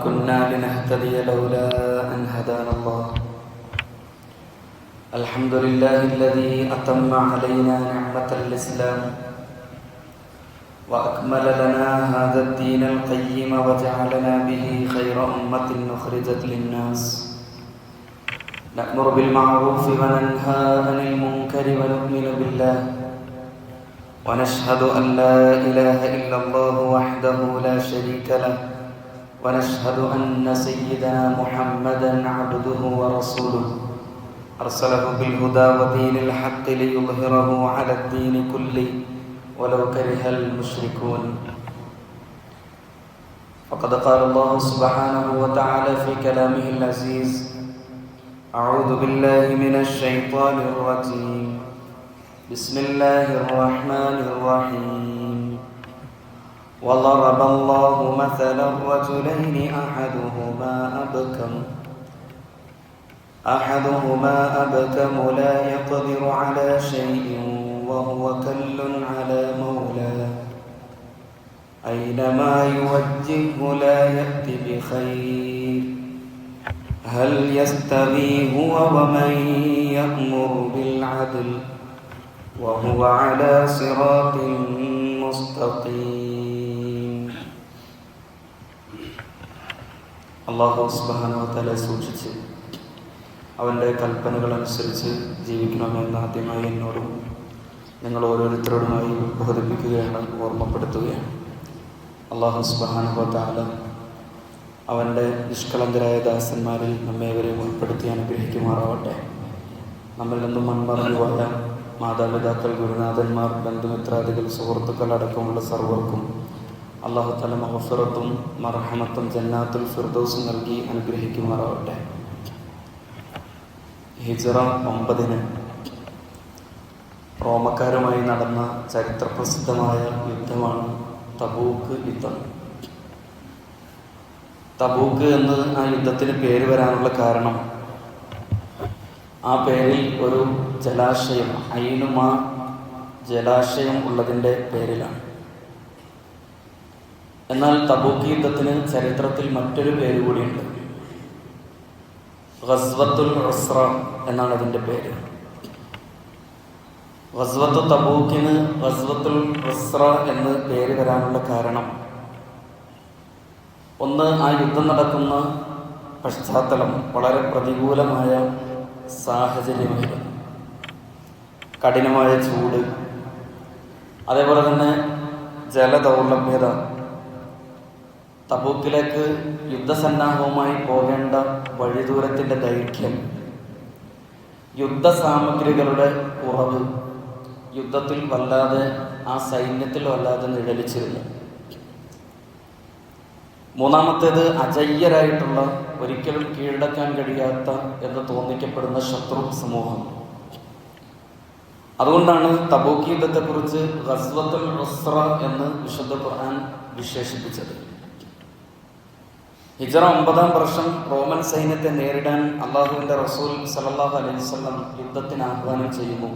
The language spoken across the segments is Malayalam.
كنا لنهتدي لولا أن هدانا الله. الحمد لله الذي أتم علينا نعمة الإسلام وأكمل لنا هذا الدين القيم وجعلنا به خير أمة أخرجت للناس نأمر بالمعروف وننهى عن المنكر ونؤمن بالله ونشهد أن لا إله إلا الله وحده لا شريك له ونشهد أن سيدنا محمدا عبده ورسوله أرسله بالهدى ودين الحق ليظهره على الدين كله ولو كره المشركون. فقد قال الله سبحانه وتعالى في كلامه العزيز: أعوذ بالله من الشيطان الرجيم بسم الله الرحمن الرحيم. وضرب الله مثلا رجلين أحدهما أبكم لا يقدر على شيء وهو كل على مولاه أينما يوجهه لا يأتي بخير هل يستوي هو ومن يأمر بالعدل وهو على صراط مستقيم. അല്ലാഹു സുബ്ഹാനഹു വ തആല സൂക്ഷിച്ച് അവൻ്റെ കൽപ്പനകൾ അനുസരിച്ച് ജീവിക്കണമെന്ന് ആദ്യമായി എന്നോടും നിങ്ങൾ ഓരോരുത്തരോടുമായി ബോധിപ്പിക്കുകയാണ്, ഓർമ്മപ്പെടുത്തുകയാണ്. അല്ലാഹു സുബ്ഹാനഹു വ തആല അവൻ്റെ നിഷ്കളങ്കരായ ദാസന്മാരിൽ നമ്മേവരെയും ഉൾപ്പെടുത്തി അനുഗ്രഹിക്കുമാറാവട്ടെ. നമ്മിൽ നിന്നും മൺമറഞ്ഞു പോയ മാതാപിതാക്കൾ, ഗുരുനാഥന്മാർ, ബന്ധുമിത്രാദികൾ, സുഹൃത്തുക്കൾ അടക്കമുള്ള സർവർക്കും അല്ലാഹു തആല മഗ്ഫിറത്തും മർഹമത്തും ജന്നാത്തുൽ ഫിർദൗസും നൽകി അനുഗ്രഹിക്കുമാറാവട്ടെ. ഹിജ്റ 9 റോമക്കാരുമായി നടന്ന ചരിത്രപ്രസിദ്ധമായ യുദ്ധമാണ് തബൂക്ക് യുദ്ധം. തബൂക്ക് എന്ന് ആ യുദ്ധത്തിന് പേര് വരാനുള്ള കാരണം ആ പേരിൽ ഒരു ജലാശയം, ഐനുമ ജലാശയം ഉള്ളതിൻ്റെ പേരിലാണ്. എന്നാൽ തബൂക്ക് യുദ്ധത്തിന് ചരിത്രത്തിൽ മറ്റൊരു പേര് കൂടിയുണ്ട്. ഗസ്വത്തുൽ ഉസ്ര എന്നാണ് അതിൻ്റെ പേര്. ഗസ്വത്തു തബൂക്കിന് ഗസ്വത്തുൽ ഉസ്ര എന്ന് പേര് വരാനുള്ള കാരണം ഒന്ന്, ആ യുദ്ധം നടക്കുന്ന പശ്ചാത്തലം വളരെ പ്രതികൂലമായ സാഹചര്യമായിരുന്നു. കഠിനമായ ചൂട്, അതേപോലെ തന്നെ ജലദൗർലഭ്യത, തബൂക്കിലേക്ക് യുദ്ധസന്നാഹവുമായി പോകേണ്ട വഴിദൂരത്തിൻ്റെ ദൈർഘ്യം, യുദ്ധസാമഗ്രികളുടെ കുറവ് യുദ്ധത്തിൽ വല്ലാതെ, ആ സൈന്യത്തിൽ വല്ലാതെ നിഴലിച്ചിരുന്നു. മൂന്നാമത്തേത്, അജയ്യരായിട്ടുള്ള, ഒരിക്കലും കീഴടക്കാൻ കഴിയാത്ത എന്ന് തോന്നിക്കപ്പെടുന്ന ശത്രു സമൂഹം. അതുകൊണ്ടാണ് തബൂക്ക് യുദ്ധത്തെക്കുറിച്ച് ഗസ്വത്തുൽ ഉസ്ര എന്ന് വിശുദ്ധ ഖുർആൻ വിശേഷിപ്പിച്ചത്. ഹിജ്റ 9-ാം വർഷം റോമൻ സൈന്യത്തെ നേരിടാൻ അള്ളാഹുവിൻ്റെ റസൂൽ സല്ലല്ലാഹു അലൈഹി വസല്ലം യുദ്ധത്തിന് ആഹ്വാനം ചെയ്യുന്നു.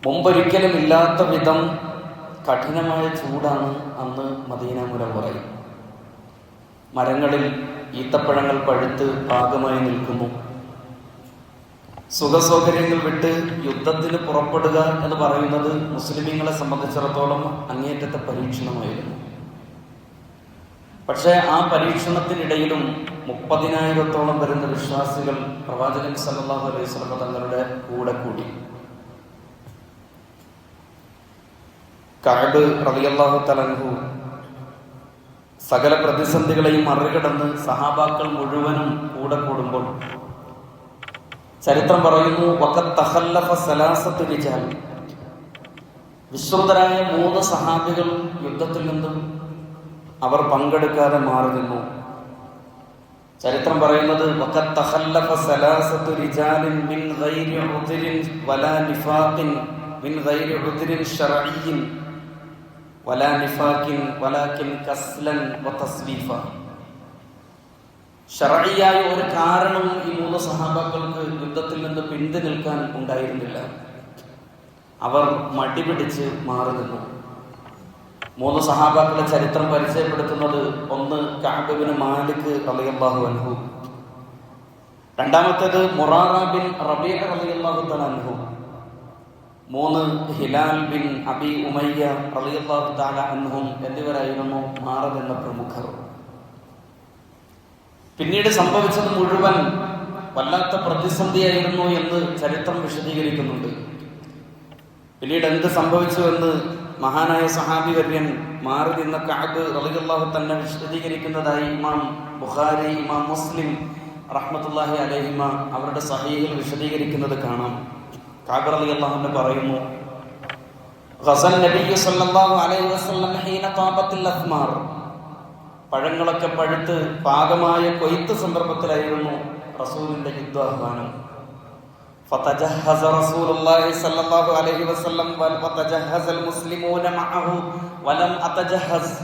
മുമ്പൊരിക്കലും ഇല്ലാത്ത വിധം കഠിനമായ ചൂടാണ് അന്ന് മദീന മുനവ്വറയിൽ. മരങ്ങളിൽ ഈത്തപ്പഴങ്ങൾ പഴുത്ത് പാകമായി നിൽക്കുന്നു. സുഖസൗകര്യങ്ങൾ വിട്ട് യുദ്ധത്തിന് പുറപ്പെടുക എന്ന് പറയുന്നത് മുസ്ലിമീങ്ങളെ സംബന്ധിച്ചിടത്തോളം അങ്ങേയറ്റത്തെ പരീക്ഷണമായിരുന്നു. പക്ഷേ ആ പരീക്ഷണത്തിനിടയിലും 30,000-ഓളം വരുന്ന വിശ്വാസികൾ പ്രവാചകൻ സല്ലല്ലാഹു അലൈഹി വസല്ലം തങ്ങളുടെ കൂടെ കൂടി. കഅബ് റളിയല്ലാഹു തആല അൻഹു സകല പ്രതിസന്ധികളെയും മറികടന്ന് സഹാബാക്കൾ മുഴുവനും കൂടെ കൂടുമ്പോൾ ചരിത്രം പറയുന്നു, വഖദ് തഖല്ലഫ സലാസത്തു റിജാൽ, വിശ്രുതരായ 3 സഹാബികൾ യുദ്ധത്തിൽ നിന്നും അവർ പങ്കെടുക്കാതെ മാറി നിന്നു. ചരിത്രം പറയുന്നത്, വഖദ് തഖല്ലഫ സലാസത്തു റിജാലിൻ മിൻ ഗൈരി ഉദ്രിൻ വലാ നിഫാഖിൻ മിൻ ഗൈരി ഉദ്രിൻ ശർഈൻ വലാ നിഫാഖിൻ വലാകിൻ കസ്ലൻ വതസ്വീഫ. ശർഈയായ ഒരു കാരണം ഈ 3 സഹാബാക്കൾക്ക് യുദ്ധത്തിൽ നിന്ന് പിന്തി നിൽക്കാൻ ഉണ്ടായിരുന്നില്ല. അവർ മടിപിടിച്ച് മാറി നിന്നു. മൂന്ന് സഹാബാക്കളുടെ ചരിത്രം പരിചയപ്പെടുത്തുന്നത്, ഒന്ന് കഅബ് ഇബ്നു മാലിക് റളിയല്ലാഹു അൻഹു, രണ്ടാമത്തേത് മുറാറ ബിൻ റബീഅ റളിയല്ലാഹു തആല അൻഹു, മൂന്ന് ഹിലാൽ ബിൻ അബി ഉമയ്യ റളിയല്ലാഹു തആല അൻഹും എന്നിവരായിരുന്നു മാറദ് എന്ന പ്രമുഖർ. പിന്നീട് സംഭവിച്ചത് മുഴുവൻ വല്ലാത്ത പ്രതിസന്ധിയായിരുന്നു എന്ന് ചരിത്രം വിശദീകരിക്കുന്നുണ്ട്. പിന്നീട് എന്ത് സംഭവിച്ചു എന്ന് മഹാനായ സഹാബി വര്യൻ മാറദ് എന്ന കഅബ് റളിയല്ലാഹു തന്നെ വിശദീകരിക്കുന്നതായി ഇമാം ബുഖാരി, ഇമാം മുസ്ലിം റഹ്മത്തുള്ളാഹി അലൈഹിമ അവരുടെ സഹീഹിൽ വിശദീകരിക്കുന്നത് കാണാം. കഅബ് റളിയല്ലാഹു അൻഹു പറയുന്നു, ഗസൽ നബിയ്യ സല്ലല്ലാഹു അലൈഹി വസല്ലം ഹീന താബത്തിൽ അസ്മാർ, പഴങ്ങളൊക്കെ പഴുത്ത് പാകമായ കൊയ്ത്ത് സന്ദർഭത്തിലായിരുന്നു റസൂലിന്റെ യുദ്ധാഹ്വാനം. ഫതജഹസ റസൂലുള്ളാഹി സ്വല്ലല്ലാഹു അലൈഹി വസല്ലം വതജഹസൽ മുസ്ലിമൂന മഅഹു വലം അതജഹസ്,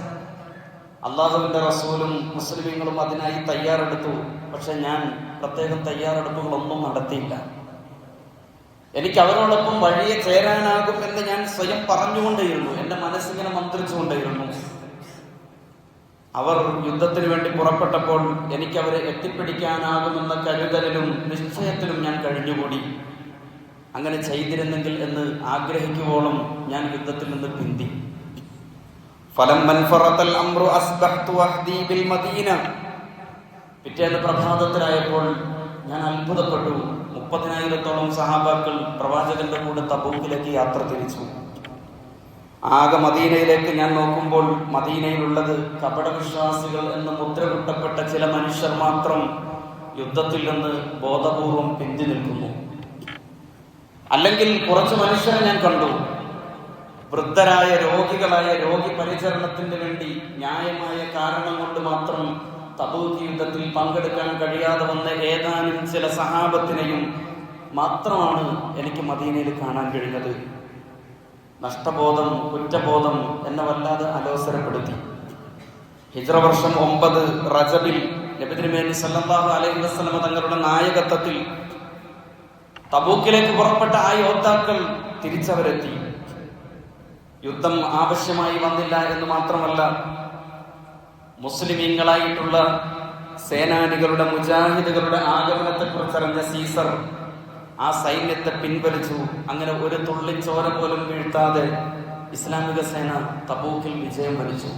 അല്ലാഹുവിന്റെ റസൂലും മുസ്ലിമീങ്ങളും അതിനായി തയ്യാറെടുത്തു. പക്ഷെ ഞാൻ പ്രത്യേകം തയ്യാറെടുപ്പുകളൊന്നും നടത്തിയില്ല. എനിക്ക് അവരോടൊപ്പം വഴിയെ ചേരാനാകും എന്ന് ഞാൻ സ്വയം പറഞ്ഞുകൊണ്ടേയിരുന്നു, എൻ്റെ മനസ്സിങ്ങനെ മന്ത്രിച്ചുകൊണ്ടേയിരുന്നു. അവർ യുദ്ധത്തിന് വേണ്ടി പുറപ്പെട്ടപ്പോൾ എനിക്ക് അവരെ എത്തിപ്പിടിക്കാനാകുമെന്ന കരുതലിലും നിശ്ചയത്തിലും ഞാൻ കഴിഞ്ഞുകൂടി. അങ്ങനെ ചെയ്തിരുന്നെങ്കിൽ എന്ന് ആഗ്രഹിക്കുവോളം ഞാൻ യുദ്ധത്തിൽ നിന്ന് പിന്തി. പിറ്റേന്ന് പ്രഭാതത്തിലായപ്പോൾ ഞാൻ അത്ഭുതപ്പെട്ടു. 30,000-ഓളം സഹാബാക്കൾ പ്രവാചകന്റെ കൂടെ തബൂക്കിലേക്ക് യാത്ര തിരിച്ചു. ആകെ മദീനയിലേക്ക് ഞാൻ നോക്കുമ്പോൾ മദീനയിലുള്ളത് കപടവിശ്വാസികൾ എന്ന് മുദ്രകുട്ടപ്പെട്ട ചില മനുഷ്യർ മാത്രം യുദ്ധത്തിൽ നിന്ന് ബോധപൂർവം പിന്തി നിൽക്കുന്നു. അല്ലെങ്കിൽ കുറച്ച് മനുഷ്യരെ ഞാൻ കണ്ടു, വൃദ്ധരായ രോഗികളായ രോഗി പരിചരണത്തിന് വേണ്ടി ന്യായമായ കാരണം കൊണ്ട് മാത്രം തബൂക്ക് യുദ്ധത്തിൽ പങ്കെടുക്കാൻ കഴിയാതെ വന്ന ഏതാനും ചില സഹാബത്തിനെയും മാത്രമാണ് എനിക്ക് മദീനയിൽ കാണാൻ കഴിഞ്ഞത്. നഷ്ടബോധം, കുറ്റബോധം എന്നെ വല്ലാതെ അലോസരപ്പെടുത്തി. ഹിജ്റ വർഷം 9 റജബിൽ നബി തിരുമേനി സല്ലല്ലാഹു അലൈഹി വസല്ലം തങ്ങളുടെ നായകത്വത്തിൽ തബൂക്കിലേക്ക് പുറപ്പെട്ട ആ യോദ്ധാക്കൾ തിരിച്ചവരെത്തി. യുദ്ധം ആവശ്യമായി വന്നില്ല എന്ന് മാത്രമല്ല, മുസ്ലിമീങ്ങളായിട്ടുള്ള സേനാനികളുടെ, മുജാഹിദുകളുടെ ആഗമനത്തെക്കുറിച്ചറിഞ്ഞ സീസർ ആ സൈന്യത്തെ പിൻവലിച്ചു. അങ്ങനെ ഒരു തുള്ളി ചോര പോലും വീഴ്ത്താതെ ഇസ്ലാമിക സേന തബൂക്കിൽ വിജയം വരിച്ചു.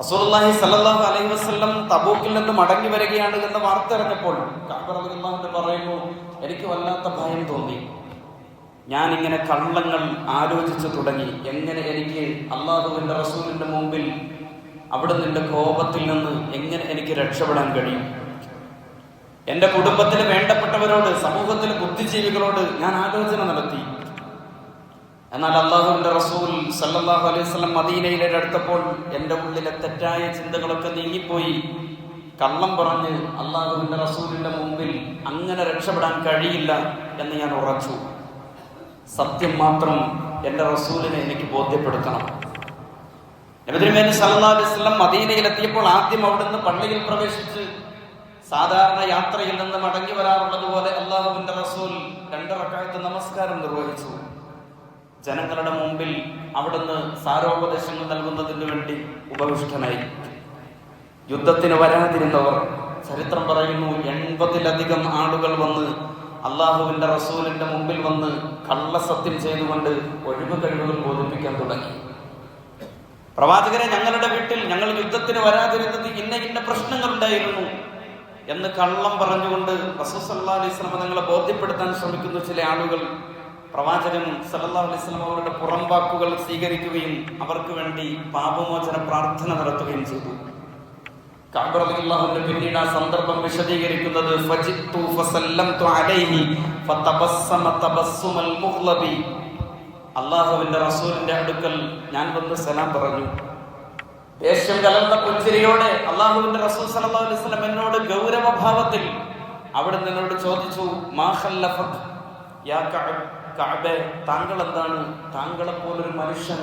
റസൂലുള്ളാഹി സ്വല്ലല്ലാഹു അലൈഹി വസല്ലം തബൂക്കിൽ നിന്ന് മടങ്ങി വരികയാണ് എന്ന വാർത്ത അറിഞ്ഞപ്പോൾ കഅബ് റളിയല്ലാഹു അൻഹു പറയുന്നു, എനിക്ക് വല്ലാത്ത ഭയം തോന്നി. ഞാൻ ഇങ്ങനെ കള്ളങ്ങൾ ആലോചിച്ചു തുടങ്ങി. എങ്ങനെ എനിക്ക് അല്ലാഹുവിന്റെ റസൂലിന്റെ മുമ്പിൽ അവിടെ നിന്റെ കോപത്തിൽ നിന്ന് എങ്ങനെ എനിക്ക് രക്ഷപ്പെടാൻ കഴിയും? എന്റെ കുടുംബത്തിലെ വേണ്ടപ്പെട്ടവരോട്, സമൂഹത്തിലെ ബുദ്ധിജീവികളോട് ഞാൻ ആലോചന നടത്തി. എന്നാൽ അല്ലാഹുവിന്റെ റസൂൽ സല്ലല്ലാഹു അലൈഹി വസല്ലം മദീനയിലേക്ക് അടുത്തപ്പോൾ എന്റെ ഉള്ളിലെ തെറ്റായ ചിന്തകളൊക്കെ നീങ്ങിപ്പോയി. കള്ളം പറഞ്ഞ് അല്ലാഹുവിന്റെ റസൂലിന്റെ മുമ്പിൽ അങ്ങനെ രക്ഷപ്പെടാൻ കഴിയില്ല എന്ന് ഞാൻ ഉറച്ചു. സത്യം മാത്രം എന്റെ റസൂലിനെ എനിക്ക് ബോധ്യപ്പെടുത്തണം. നബി തിരുമേനി സല്ലല്ലാഹു അലൈഹി വസല്ലം മദീനയിലെത്തിയപ്പോൾ ആദ്യം അവിടുന്ന് പള്ളിയിൽ പ്രവേശിച്ച് സാധാരണ യാത്രയിൽ നിന്ന് മടങ്ങി വരാറുള്ളത് പോലെ അല്ലാഹുവിന്റെ റസൂൽ 2 റക്അത്ത് നമസ്കാരം നിർവഹിച്ചു. ജനങ്ങളുടെ മുമ്പിൽ അവിടുന്ന് സാരോപദേശങ്ങൾ നൽകുന്നതിന് വേണ്ടി ഉപവിഷ്ടനായി. യുദ്ധത്തിന് വരാതിരുന്നവർ, ചരിത്രം പറയുന്നു, 80-ലധികം ആളുകൾ വന്ന് അല്ലാഹുവിന്റെ റസൂലിന്റെ മുമ്പിൽ വന്ന് കള്ളസത്യം ചെയ്തുകൊണ്ട് ഒഴിവ് കഴിവുകൾ ബോധിപ്പിക്കാൻ തുടങ്ങി. പ്രവാചകരെ, ഞങ്ങളുടെ വീട്ടിൽ ഞങ്ങൾ യുദ്ധത്തിന് വരാതിരുന്നത് ഇന്ന പ്രശ്നങ്ങൾ ഉണ്ടായിരുന്നു എന്ന് കള്ളം പറഞ്ഞുകൊണ്ട് റസൂൽ സല്ലല്ലാഹു അലൈഹി വസല്ലം തങ്ങളെ ബോധ്യപ്പെടുത്താൻ ശ്രമിക്കുന്ന ചില ആളുകൾ പ്രവാചകൻ സല്ലല്ലാഹു അലൈഹി വസല്ലം അവരുടെ പുറംവാക്കുകൾ സ്വീകരിക്കുകയും അവർക്ക് വേണ്ടി പാപമോചന പ്രാർത്ഥന നടത്തുകയും ചെയ്തു. കഅബ് റളിയല്ലാഹു അൻഹു പിന്നീട് ആ സന്ദർഭം വിശദീകരിക്കുന്നത്, ഫജിത്തു ഫസല്ലംതു അലൈഹി ഫതബസ്സമ തബസ്സുമൽ മുഗ്ളബി, അല്ലാഹുവിന്റെ റസൂലിന്റെ അടുക്കൽ ഞാൻ വന്ന് സലാം പറഞ്ഞു. ദേഷ്യം കലർന്ന പുഞ്ചിരിയോടെ അല്ലാഹുവിന്റെ റസൂൽ സല്ലല്ലാഹു അലൈഹി വസല്ലം എന്നോട് ഗൗരവഭാവത്തിൽ അവിടെ നിന്നോട് ചോദിച്ചു, മാ ഖല്ലഫക യാ കഅബ്, കഅബേ, താങ്കൾ എന്താണ്, താങ്കളെ പോലൊരു മനുഷ്യൻ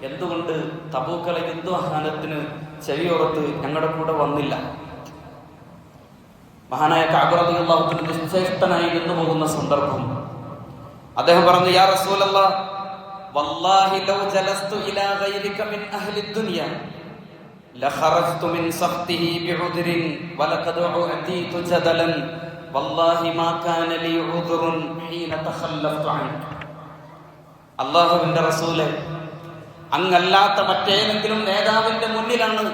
എന്തുകൊണ്ട് തബൂക്കലെ യുദ്ധാഹ്വാനത്തിന് ചെവിയോർത്ത് ഞങ്ങളുടെ കൂടെ വന്നില്ല? മഹാനായ കഅബ് റളിയല്ലാഹു അൻഹു നിശ്ചേഷ്ടനായി നിന്നു പോകുന്ന സന്ദർഭം അദ്ദേഹം പറഞ്ഞു, യാ റസൂലല്ലാഹ്, വല്ലാഹി ലൗ ജലസ്തു ഇലാ ഗൈരിക മിൻ അഹ്ലി ദുനിയ ലഖറജ്തു മിൻ സഖ്തിഹി ബിഉദ്രിൻ വലഖദ് ഉഅതീതു ജദലൻ വല്ലാഹി മാ കാന ലി ഉദ്റുൻ ഹീന തഖല്ലഫ്തു അൻക. അല്ലാഹുവിന്റെ റസൂലേ, അങ്ങല്ലാത്ത മറ്റേതെങ്കിലും നേതാവിന്റെ മുന്നിലാണ്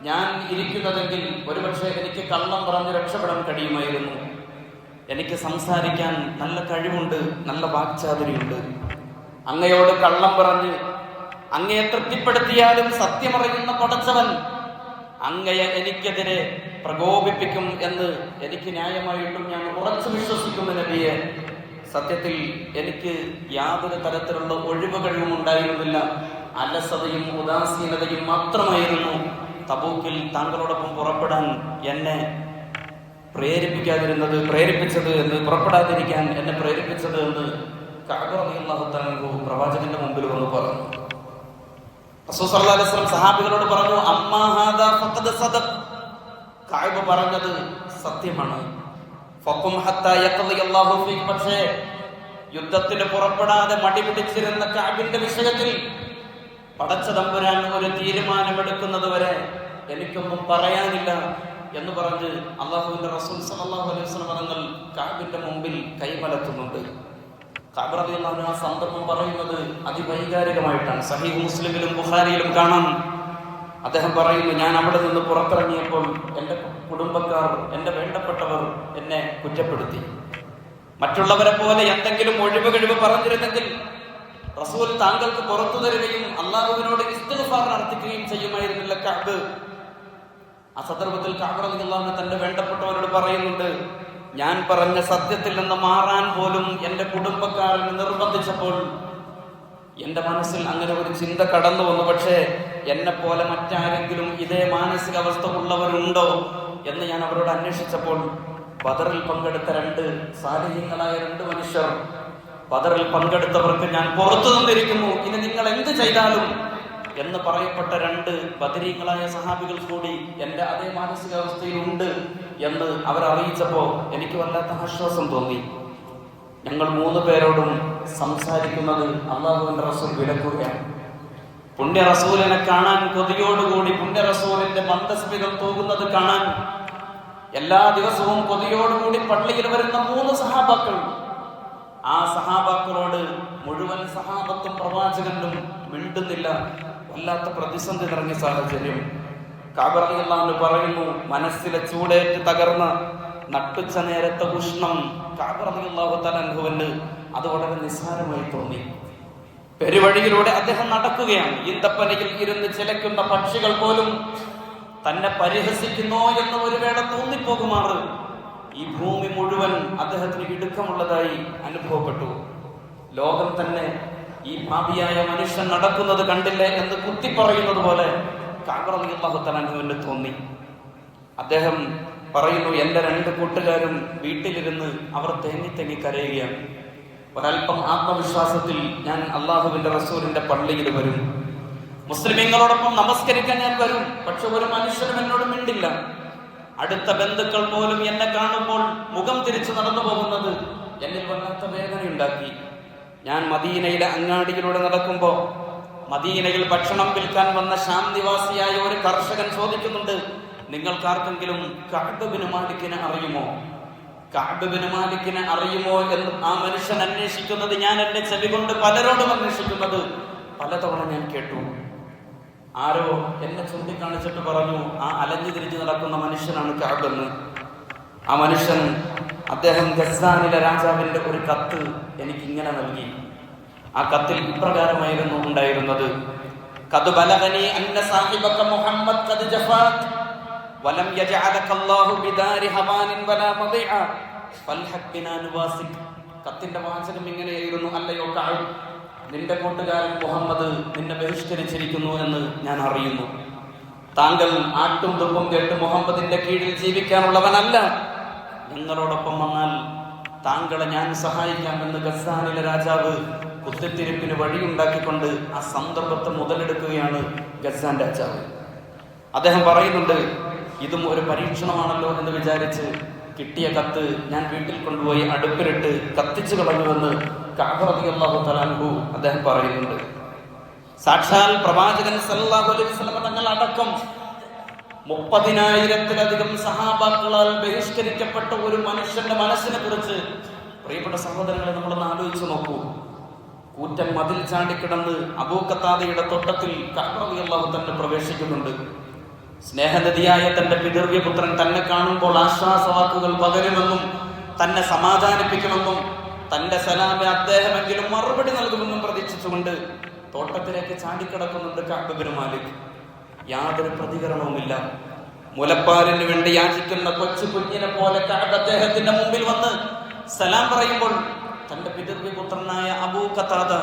ഞാൻ ഇരിക്കുന്നതെങ്കിൽ ഒരുപക്ഷെ എനിക്ക് കള്ളം പറഞ്ഞ് രക്ഷപ്പെടാൻ കഴിയുമായിരുന്നു. എനിക്ക് സംസാരിക്കാൻ നല്ല കഴിവുണ്ട്, നല്ല വാക്ചാതുരിയുണ്ട്. അങ്ങയോട് കള്ളം പറഞ്ഞ് അങ്ങയെ തൃപ്തിപ്പെടുത്തിയാലും സത്യമറിയുന്ന പടച്ചവൻ അങ്ങയെ എനിക്കെതിരെ പ്രകോപിപ്പിക്കും എന്ന് എനിക്ക് ന്യായമായിട്ടും ഞാൻ ഉറച്ചു വിശ്വസിക്കുന്ന നബിയെ. സത്യത്തിൽ എനിക്ക് യാതൊരു തരത്തിലുള്ള ഒഴിവ് കഴിവും ഉണ്ടായിരുന്നില്ല. അലസതയും ഉദാസീനതയും മാത്രമായിരുന്നു തബൂക്കിൽ താങ്കളോടൊപ്പം പുറപ്പെടാൻ എന്നെ പ്രേരിപ്പിച്ചത് എന്ന് പുറപ്പെടാതിരിക്കാൻ എന്നെ പ്രേരിപ്പിച്ചത് എന്ന് കഅബ് റളിയല്ലാഹു തആല പ്രവാചകന്റെ മുമ്പിൽ വന്ന് പറഞ്ഞു. റസൂൽ സല്ലല്ലാഹു അലൈഹി വസല്ലം സഹാബികളോട് പറഞ്ഞു, അമ്മാ ഹാദാ ഫഖദ് സദഖ്. കഅബ് പറഞ്ഞത് സത്യമാണ്. ഫഖും ഹത്താ യഖ്ളി അല്ലാഹു ഫീക്. പക്ഷേ യുദ്ധത്തിന് പുറപ്പെടാതെ മടി പിടിച്ചിരുന്ന കഅബിന്റെ വിഷയത്തിൽ പടച്ച തമ്പുരാൻ ഒരു തീരുമാനമെടുക്കുന്നത് വരെ എനിക്കൊന്നും പറയാനില്ല എന്ന് പറഞ്ഞ് അല്ലാഹുവിന്റെ റസൂൽ സല്ലല്ലാഹു അലൈഹി വസല്ലം തങ്ങൾ കഅബിന്റെ മുമ്പിൽ കൈമലത്തുന്നുണ്ട്. കഅബ് റളിയല്ലാഹു അൻഹു ആ സന്ദർഭം പറയുന്നത് അതിവൈകാരികമായിട്ടാണ്. സഹീഹ് മുസ്ലിമിലും ബുഖാരിയിലും കാണാം. അദ്ദേഹം പറയുന്നു, ഞാൻ അവിടെ നിന്ന് പുറത്തിറങ്ങിയപ്പോൾ എൻ്റെ കുടുംബക്കാർ, എൻ്റെ വേണ്ടപ്പെട്ടവർ എന്നെ കുറ്റപ്പെടുത്തി. മറ്റുള്ളവരെ പോലെ എന്തെങ്കിലും ഒഴിവ് കഴിവ് പറഞ്ഞിരുന്നെങ്കിൽ റസൂൽ താങ്കൾക്ക് പുറത്തു തരികയും അല്ലാഹുവിനോട് ഇസ്തിഗ്ഫാർ നടത്തുകയും ചെയ്യുമായിരുന്നില്ല കഅബ്. ആ സന്ദർഭത്തിൽ കഅബ് റളിയല്ലാഹു അൻഹു തന്റെ വേണ്ടപ്പെട്ടവരോട് പറയുന്നുണ്ട്, ഞാൻ പറഞ്ഞ സത്യത്തിൽ നിന്ന് മാറാൻ പോലും എൻ്റെ കുടുംബക്കാരന് നിർബന്ധിച്ചപ്പോൾ എൻ്റെ മനസ്സിൽ അങ്ങനെ ഒരു ചിന്ത കടന്നു വന്നു. പക്ഷേ എന്നെ പോലെ മറ്റാരെങ്കിലും ഇതേ മാനസികാവസ്ഥ ഉള്ളവരുണ്ടോ എന്ന് ഞാൻ അവരോട് അന്വേഷിച്ചപ്പോൾ ബദറിൽ പങ്കെടുത്ത സാലിഹീങ്ങളായ 2 മനുഷ്യർ, ബദറിൽ പങ്കെടുത്തവർക്ക് ഞാൻ പുറത്തു നിന്നിരിക്കുന്നു, ഇനി നിങ്ങൾ എന്ത് ചെയ്താലും എന്ന് പറയപ്പെട്ട 2 ബദരീങ്ങളായ സഹാബികൾ കൂടി എൻ്റെ അതേ മാനസികാവസ്ഥയിൽ ഉണ്ട് എന്ന് അവരറിയിച്ചപ്പോൾ എനിക്ക് വല്ലാത്ത ആശ്വാസം തോന്നി. ഞങ്ങൾ 3 പേരോടും സംസാരിക്കുന്നത് അല്ലാഹുവിന്റെ റസൂൽ വിലക്കുകയാണ്. പുണ്യ റസൂലിനെ കാണാൻ കൊതിയോടുകൂടി, പുണ്യ റസൂലിന്റെ മന്ദസ്മിതം തൂകുന്നത് കാണാൻ എല്ലാ ദിവസവും കൊതിയോടുകൂടി പള്ളിയിൽ വരുന്ന 3 സഹാബാക്കൾ. ആ സഹാബാക്കളോട് മുഴുവൻ സഹാബത്തും പ്രവാചകനും മിണ്ടുന്നില്ല. വല്ലാത്ത പ്രതിസന്ധി നിറഞ്ഞ സാഹചര്യം. കഅബ് റളിയല്ലാഹു അൻഹു പറയുന്നു, മനസ്സിലെ ചൂടേറ്റ് തകർന്ന നട്ടുച്ച നേരത്തെ ഉഷ്ണം കഅബ് റളിയല്ലാഹു തആല അൻഹുവിന് അത് വളരെ നിസ്സാരമായി തോന്നി. പെരുവഴിയിലൂടെ അദ്ദേഹം നടക്കുകയാണ്. ഈന്തപ്പനയിൽ ഇരുന്ന് ചിലയ്ക്കുന്ന പക്ഷികൾ പോലും തന്നെ പരിഹസിക്കുന്നോ എന്ന് ഒരു വേള തോന്നിപ്പോകുമാറ് ഈ ഭൂമി മുഴുവൻ അദ്ദേഹത്തിന് ഇടുക്കമുള്ളതായി അനുഭവപ്പെട്ടു. ലോകം തന്നെ ഈ പാപിയായ മനുഷ്യൻ നടക്കുന്നത് കണ്ടില്ലേ എന്ന് കുത്തിപ്പറയുന്നത് പോലെ കഅബ് റളിയല്ലാഹു തആല അൻഹുവിന് തോന്നി. അദ്ദേഹം പറയുന്നു, എൻ്റെ 2 കൂട്ടുകാരും വീട്ടിലിരുന്ന് അവർ തേങ്ങി കരയുകയാണ്. ഒരൽപ്പം ആത്മവിശ്വാസത്തിൽ ഞാൻ അല്ലാഹുവിന്റെ റസൂലിന്റെ പള്ളിയിൽ വരും, മുസ്ലിമീങ്ങളോടൊപ്പം നമസ്കരിക്കാൻ ഞാൻ വരും. പക്ഷെ ഒരു മനുഷ്യനും എന്നോട് മിണ്ടില്ല. അടുത്ത ബന്ധുക്കൾ പോലും എന്നെ കാണുമ്പോൾ മുഖം തിരിച്ചു നടന്നു പോകുന്നത് എന്നിൽ വല്ലാത്ത വേദനയുണ്ടാക്കി. ഞാൻ മദീനയിലെ അങ്ങാടിയിലൂടെ നടക്കുമ്പോൾ മദീനയിൽ ഭക്ഷണം വിൽക്കാൻ വന്ന ഷാം നിവാസിയായ ഒരു കർഷകൻ ചോദിക്കുന്നുണ്ട്, നിങ്ങൾക്കാർക്കെങ്കിലും കഅബ് ബിൻ മാലിക്കിനെ അറിയുമോ? കഅബ് ബിൻ മാലിക്കിനെ അറിയുമോ എന്ന് ആ മനുഷ്യൻ അന്വേഷിക്കുന്നത് ഞാൻ എൻ്റെ ചെവി കൊണ്ട് പലരോടും അന്വേഷിക്കുന്നത് പലതവണ ഞാൻ കേട്ടു. ആരോ എന്നെ ചൂണ്ടിക്കാണിച്ചിട്ട് പറഞ്ഞു, ആ അലഞ്ഞു തിരിഞ്ഞു നടക്കുന്ന മനുഷ്യനാണ് കഅബ് എന്ന്. ആ മനുഷ്യൻ, അദ്ദേഹം ഗസ്സാനിലെ രാജാവിന്റെ ഒരു കത്ത് എനിക്കിങ്ങനെ നൽകി. ആ കത്തിൽ ഇപ്രകാരമായിരുന്നു ഉണ്ടായിരുന്നത്, ഖദ് ബലഗനി അന്ന സാഹിബക മുഹമ്മദ് ഖദ് ജഫാത് വലം യജഅലക അല്ലാഹു ബിദാരി ഹവാനിൻ വലാ മദിഅ ഫൽഹഖ് ബിനാ നുവാസിക്. കത്തിന്റെ വാചകം ഇങ്ങനെയായിരുന്നു, അല്ലയോ കഅബ്, നിന്റെ കൂട്ടുകാരൻ മുഹമ്മദ് നിന്നെ ബഹിഷ്കരിച്ചിരിക്കുന്നു എന്ന് ഞാൻ അറിയുന്നു. താങ്കൾ ആട്ടും തുപ്പും കേട്ട് മുഹമ്മദിന്റെ കീഴിൽ ജീവിക്കാനുള്ളവനല്ല. നിങ്ങളോടൊപ്പം വന്നാൽ താങ്കളെ ഞാൻ സഹായിക്കാമെന്ന് ഗസ്സാനിലെ രാജാവ് കുത്തിത്തിരിപ്പിന് വഴിയുണ്ടാക്കിക്കൊണ്ട് ആ സന്ദർഭത്തെ മുതലെടുക്കുകയാണ് ഗസ്സാൻ രാജാവ്. അദ്ദേഹം പറയുന്നുണ്ട്, ഇതും ഒരു പരീക്ഷണമാണല്ലോ എന്ന് വിചാരിച്ച് കിട്ടിയ കത്ത് ഞാൻ വീട്ടിൽ കൊണ്ടുപോയി അടുപ്പിലിട്ട് കത്തിച്ചു കളഞ്ഞുവെന്ന് കഅബ റളിയല്ലാഹു തആല അൻഹു അദ്ദേഹം പറയുന്നുണ്ട്, സാക്ഷാൽ പ്രവാചകൻ സല്ലല്ലാഹു അലൈഹി വസല്ലം തങ്ങൾ അടക്കം 30,000-ത്തിലധികം സഹാബാക്കളാൽ ബഹിഷ്കരിക്കപ്പെട്ട ഒരു മനുഷ്യന്റെ മനസ്സിനെ കുറിച്ച് പ്രിയപ്പെട്ട സഹോദരങ്ങളെ നമ്മളൊന്ന് ആലോചിച്ച് നോക്കൂ. കൂറ്റൻ മതിൽ ചാടിക്കിടന്ന് അബൂ ഖത്താദയുടെ തോട്ടത്തിൽ കഅബ റളിയല്ലാഹു തന്നെ പ്രവേശിക്കുന്നുണ്ട്. സ്നേഹനിധിയായ തന്റെ പിതൃവ്യപുത്രൻ തന്നെ കാണുമ്പോൾ ആശ്വാസവാക്കുകൾ പകരുമെന്നും തന്നെ സമാധാനിപ്പിക്കുമെന്നും തന്റെ സലാമെ അദ്ദേഹമെങ്കിലും മറുപടി നൽകുമെന്നും പ്രതീക്ഷിച്ചുകൊണ്ട് തോട്ടത്തിലേക്ക് ചാടിക്കിടക്കുന്നുണ്ട് കഅബ് ബിൻ മാലിക്. യാതൊരു പ്രതികരണവുമില്ല. മുലപ്പാലിന് വേണ്ടി യാചിക്കുന്ന കൊച്ചു കുഞ്ഞിനെ പോലെ കഅബ് അദ്ദേഹത്തിന്റെ മുമ്പിൽ വന്ന് സലാം പറയുമ്പോൾ തന്റെ പിതൃവ്യപുത്രനായ അബൂ ഖത്താദ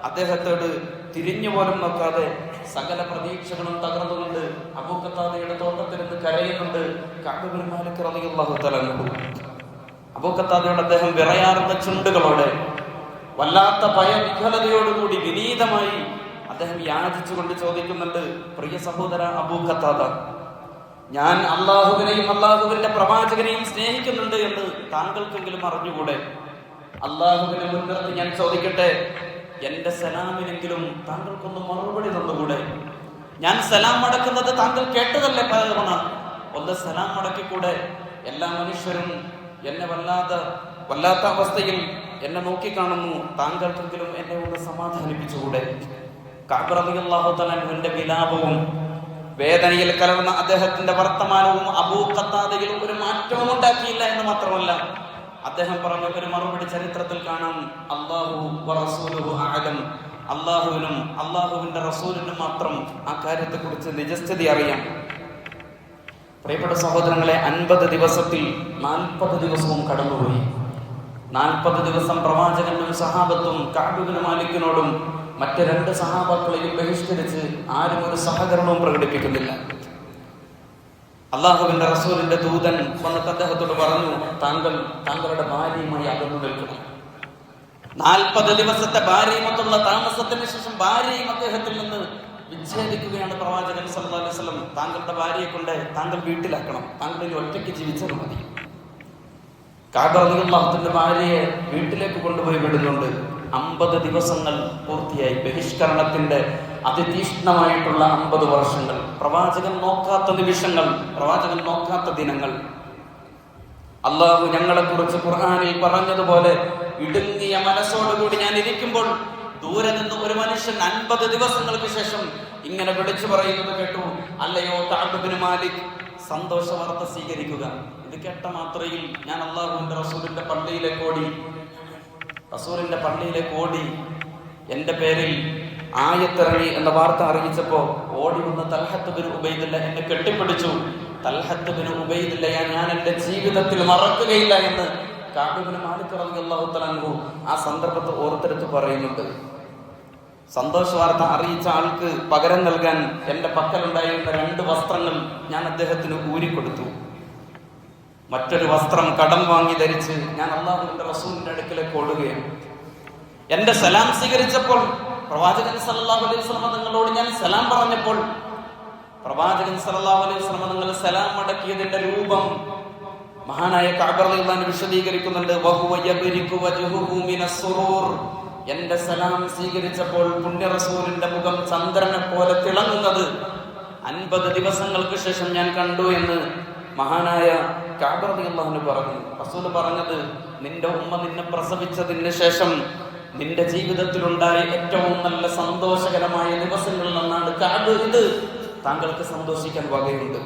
അദ്ദേഹത്തോട് തിരിഞ്ഞു പോലും നോക്കാതെ സകല പ്രതീക്ഷകളും തകർന്നുകൊണ്ട് അബൂ ഖത്താദയുടെ തോട്ടത്തിലിരുന്ന് കരയുന്നുണ്ട് കഅബ് ബിൻ മാലിക് റളിയല്ലാഹു തആല അൻഹു. അബൂ ഖത്താദയോട് അദ്ദേഹം വിറയാർന്ന ചുണ്ടുകളോടെ വല്ലാത്ത ഭയവിഹ്വലതയോടുകൂടി വിനീതമായി അദ്ദേഹം യാചിച്ചുകൊണ്ട് ചോദിക്കുന്നുണ്ട്, പ്രിയ സഹോദര അബൂ ഖത്താദ, ഞാൻ അള്ളാഹുവിനെയും അള്ളാഹുവിന്റെ പ്രവാചകനെയും സ്നേഹിക്കുന്നുണ്ട് എന്ന് താങ്കൾക്കെങ്കിലും അറിഞ്ഞുകൂടെ? അള്ളാഹുവിനെ മുൻനിർത്തി ഞാൻ ചോദിക്കട്ടെ, എന്റെ സലാമിനെങ്കിലും താങ്കൾക്കൊന്ന് മറുപടി തന്നുകൂടെ? ഞാൻ സലാം മടക്കുന്നത് താങ്കൾ കേട്ടതല്ലേ പലതവണ? ഒന്ന് സലാം മടക്കിക്കൂടെ? എല്ലാ മനുഷ്യരും എന്നെ വല്ലാത്ത അവസ്ഥയിൽ എന്നെ നോക്കിക്കാണുന്നു, താങ്കൾക്കെങ്കിലും എന്നെ ഒന്ന് സമാധാനിപ്പിച്ചുകൂടെ? കഅബ് റളിയല്ലാഹു തആല അൻഹുവിന്റെ വിലാപവും വേദനയിൽ കലർന്ന അദ്ദേഹത്തിന്റെ വർത്തമാനവും അബൂ ഖത്താദയിൽ ഒരു മാറ്റവും ഉണ്ടാക്കിയില്ല എന്ന് മാത്രമല്ല, അദ്ദേഹം പറഞ്ഞ ഒരു മറുപടി ചരിത്രത്തിൽ കാണാം, അല്ലാഹു വറസൂലുഹു അഅലം. അള്ളാഹുവിനും അള്ളാഹുവിന്റെ റസൂലിനും മാത്രം ആ കാര്യത്തെക്കുറിച്ച് നിജസ്ഥിതി അറിയാം. പ്രിയപ്പെട്ട സഹോദരങ്ങളെ, 50 ദിവസത്തിൽ 40 ദിവസവും കടന്നുപോയി. 40 ദിവസം പ്രവാചകനും സഹാബത്തും കഅബ് ബിൻ മാലിക്കിനോടും മറ്റ് 2 സഹാബാക്കളെയും ബഹിഷ്കരിച്ച് ആരും ഒരു സഹകരണവും പ്രകടിപ്പിക്കുന്നില്ല. അള്ളാഹുവിന്റെ റസൂലിന്റെ ദൂതൻ വന്നിട്ട് അദ്ദേഹത്തോട് പറഞ്ഞു, താങ്കളുടെ ഭാര്യയുമായി അകന്നു നിൽക്കണം. 40 ദിവസത്തെ ഭാര്യയുമൊത്തുള്ള താമസത്തിന് ശേഷം ഭാര്യയും അദ്ദേഹത്തിൽ നിന്ന് വിച്ഛേദിക്കുകയാണ് പ്രവാചകൻ സല്ലല്ലാഹു അലൈഹി വസല്ലം. താങ്കളുടെ ഭാര്യയെ കൊണ്ട് താങ്കൾ വീട്ടിലാക്കണം, താങ്കളിൽ ഒറ്റയ്ക്ക് ജീവിച്ചാൽ മതി. കഅബ റളിയല്ലാഹു തന്റെ ഭാര്യയെ വീട്ടിലേക്ക് കൊണ്ടുപോയി വിടുന്നുണ്ട്. 50 ദിവസങ്ങൾ പൂർത്തിയായി. ബഹിഷ്കരണത്തിന്റെ അതിതീഷ്ണമായിട്ടുള്ള 50 വർഷങ്ങൾ. പ്രവാചകൻ നോക്കാത്ത നിമിഷങ്ങൾ, പ്രവാചകൻ നോക്കാത്ത ദിനങ്ങൾ. അള്ളാഹു ഞങ്ങളെ കുറിച്ച് ഖുർആനിൽ പറഞ്ഞതുപോലെ, ഇടുങ്ങിയ മനസ്സോടുകൂടി ഞാൻ ഇരിക്കുമ്പോൾ ദൂരെ നിന്ന് ഒരു മനുഷ്യൻ 50 ദിവസങ്ങൾക്ക് ശേഷം ഇങ്ങനെ വിളിച്ചു പറയുന്നത് കേട്ടു, അല്ലയോ കഅബ് ബിൻ മാലിക്, സന്തോഷ വാർത്ത സ്വീകരിക്കുക. ഇത് കേട്ട മാത്രയിൽ ഞാൻ അള്ളാഹുവിന്റെ റസൂലിന്റെ പള്ളിയിലേക്ക് ഓടി എന്റെ പേരിൽ ആയത്തിറങ്ങി എന്ന വാർത്ത അറിയിച്ചപ്പോ ഓടി വന്ന തൽഹത്ത് ബിൻ ഉബൈദില്ല എന്നെ കെട്ടിപ്പിടിച്ചു. തൽഹത്ത് ബിൻ ഉബൈദില്ല ഞാൻ എന്റെ ജീവിതത്തിൽ മറക്കുകയില്ല എന്ന് കഅബ് ബിൻ മാലിക് റളിയല്ലാഹു തആല അൻഹു ആ സന്ദർഭത്തെ ഓർത്തെടുത്ത് പറയുന്നുണ്ട്. സന്തോഷ വാർത്ത അറിയിച്ച ആൾക്ക് പകരം നൽകാൻ എന്റെ പക്കലുണ്ടായിരുന്ന 2 വസ്ത്രങ്ങൾ ഞാൻ അദ്ദേഹത്തിന് ഊരിക്കൊടുത്തു. മറ്റൊരു വസ്ത്രം കടം വാങ്ങി ധരിച്ച് ഞാൻ അള്ളാഹുവിന്റെ റസൂലിന്റെ അടുക്കലേക്ക് ഓടുകയാണ്. എന്റെ സലാം സ്വീകരിച്ചപ്പോൾ പ്രവാചകൻ സല്ലല്ലാഹു അലൈഹി വസല്ലം തങ്ങളോട് ഞാൻ സലാം പറഞ്ഞപ്പോൾ പ്രവാചകൻ സല്ലല്ലാഹു അലൈഹി വസല്ലം തങ്ങൾ സലാം മടക്കിയതിന്റെ രൂപം മഹാനായ കഅബ് റളിയല്ലാഹു അൻഹു വിശദീകരിക്കുന്നുണ്ട്. വഹുവ യബ്രികു വജ്ഹുഹു മിനസ് സുറൂർ. എന്റെ സലാം സ്വീകരിച്ചപ്പോൾ പുണ്യ റസൂലിന്റെ മുഖം ചന്ദ്രനെ പോലെ തിളങ്ങുന്നത് 50 ദിവസങ്ങൾക്ക് ശേഷം ഞാൻ കണ്ടു എന്ന് മഹാനായ കഅബ് റളിയല്ലാഹു അൻഹു പറഞ്ഞു. റസൂൽ പറഞ്ഞത്, നിന്റെ ഉമ്മ നിന്നെ പ്രസവിച്ചതിന് ശേഷം നിന്റെ ജീവിതത്തിലുണ്ടായ ഏറ്റവും നല്ല സന്തോഷകരമായ ദിവസങ്ങളിൽ ഒന്നാണ് കഅബ്. ഇത് താങ്കൾക്ക് സന്തോഷിക്കാൻ വകയുണ്ട്.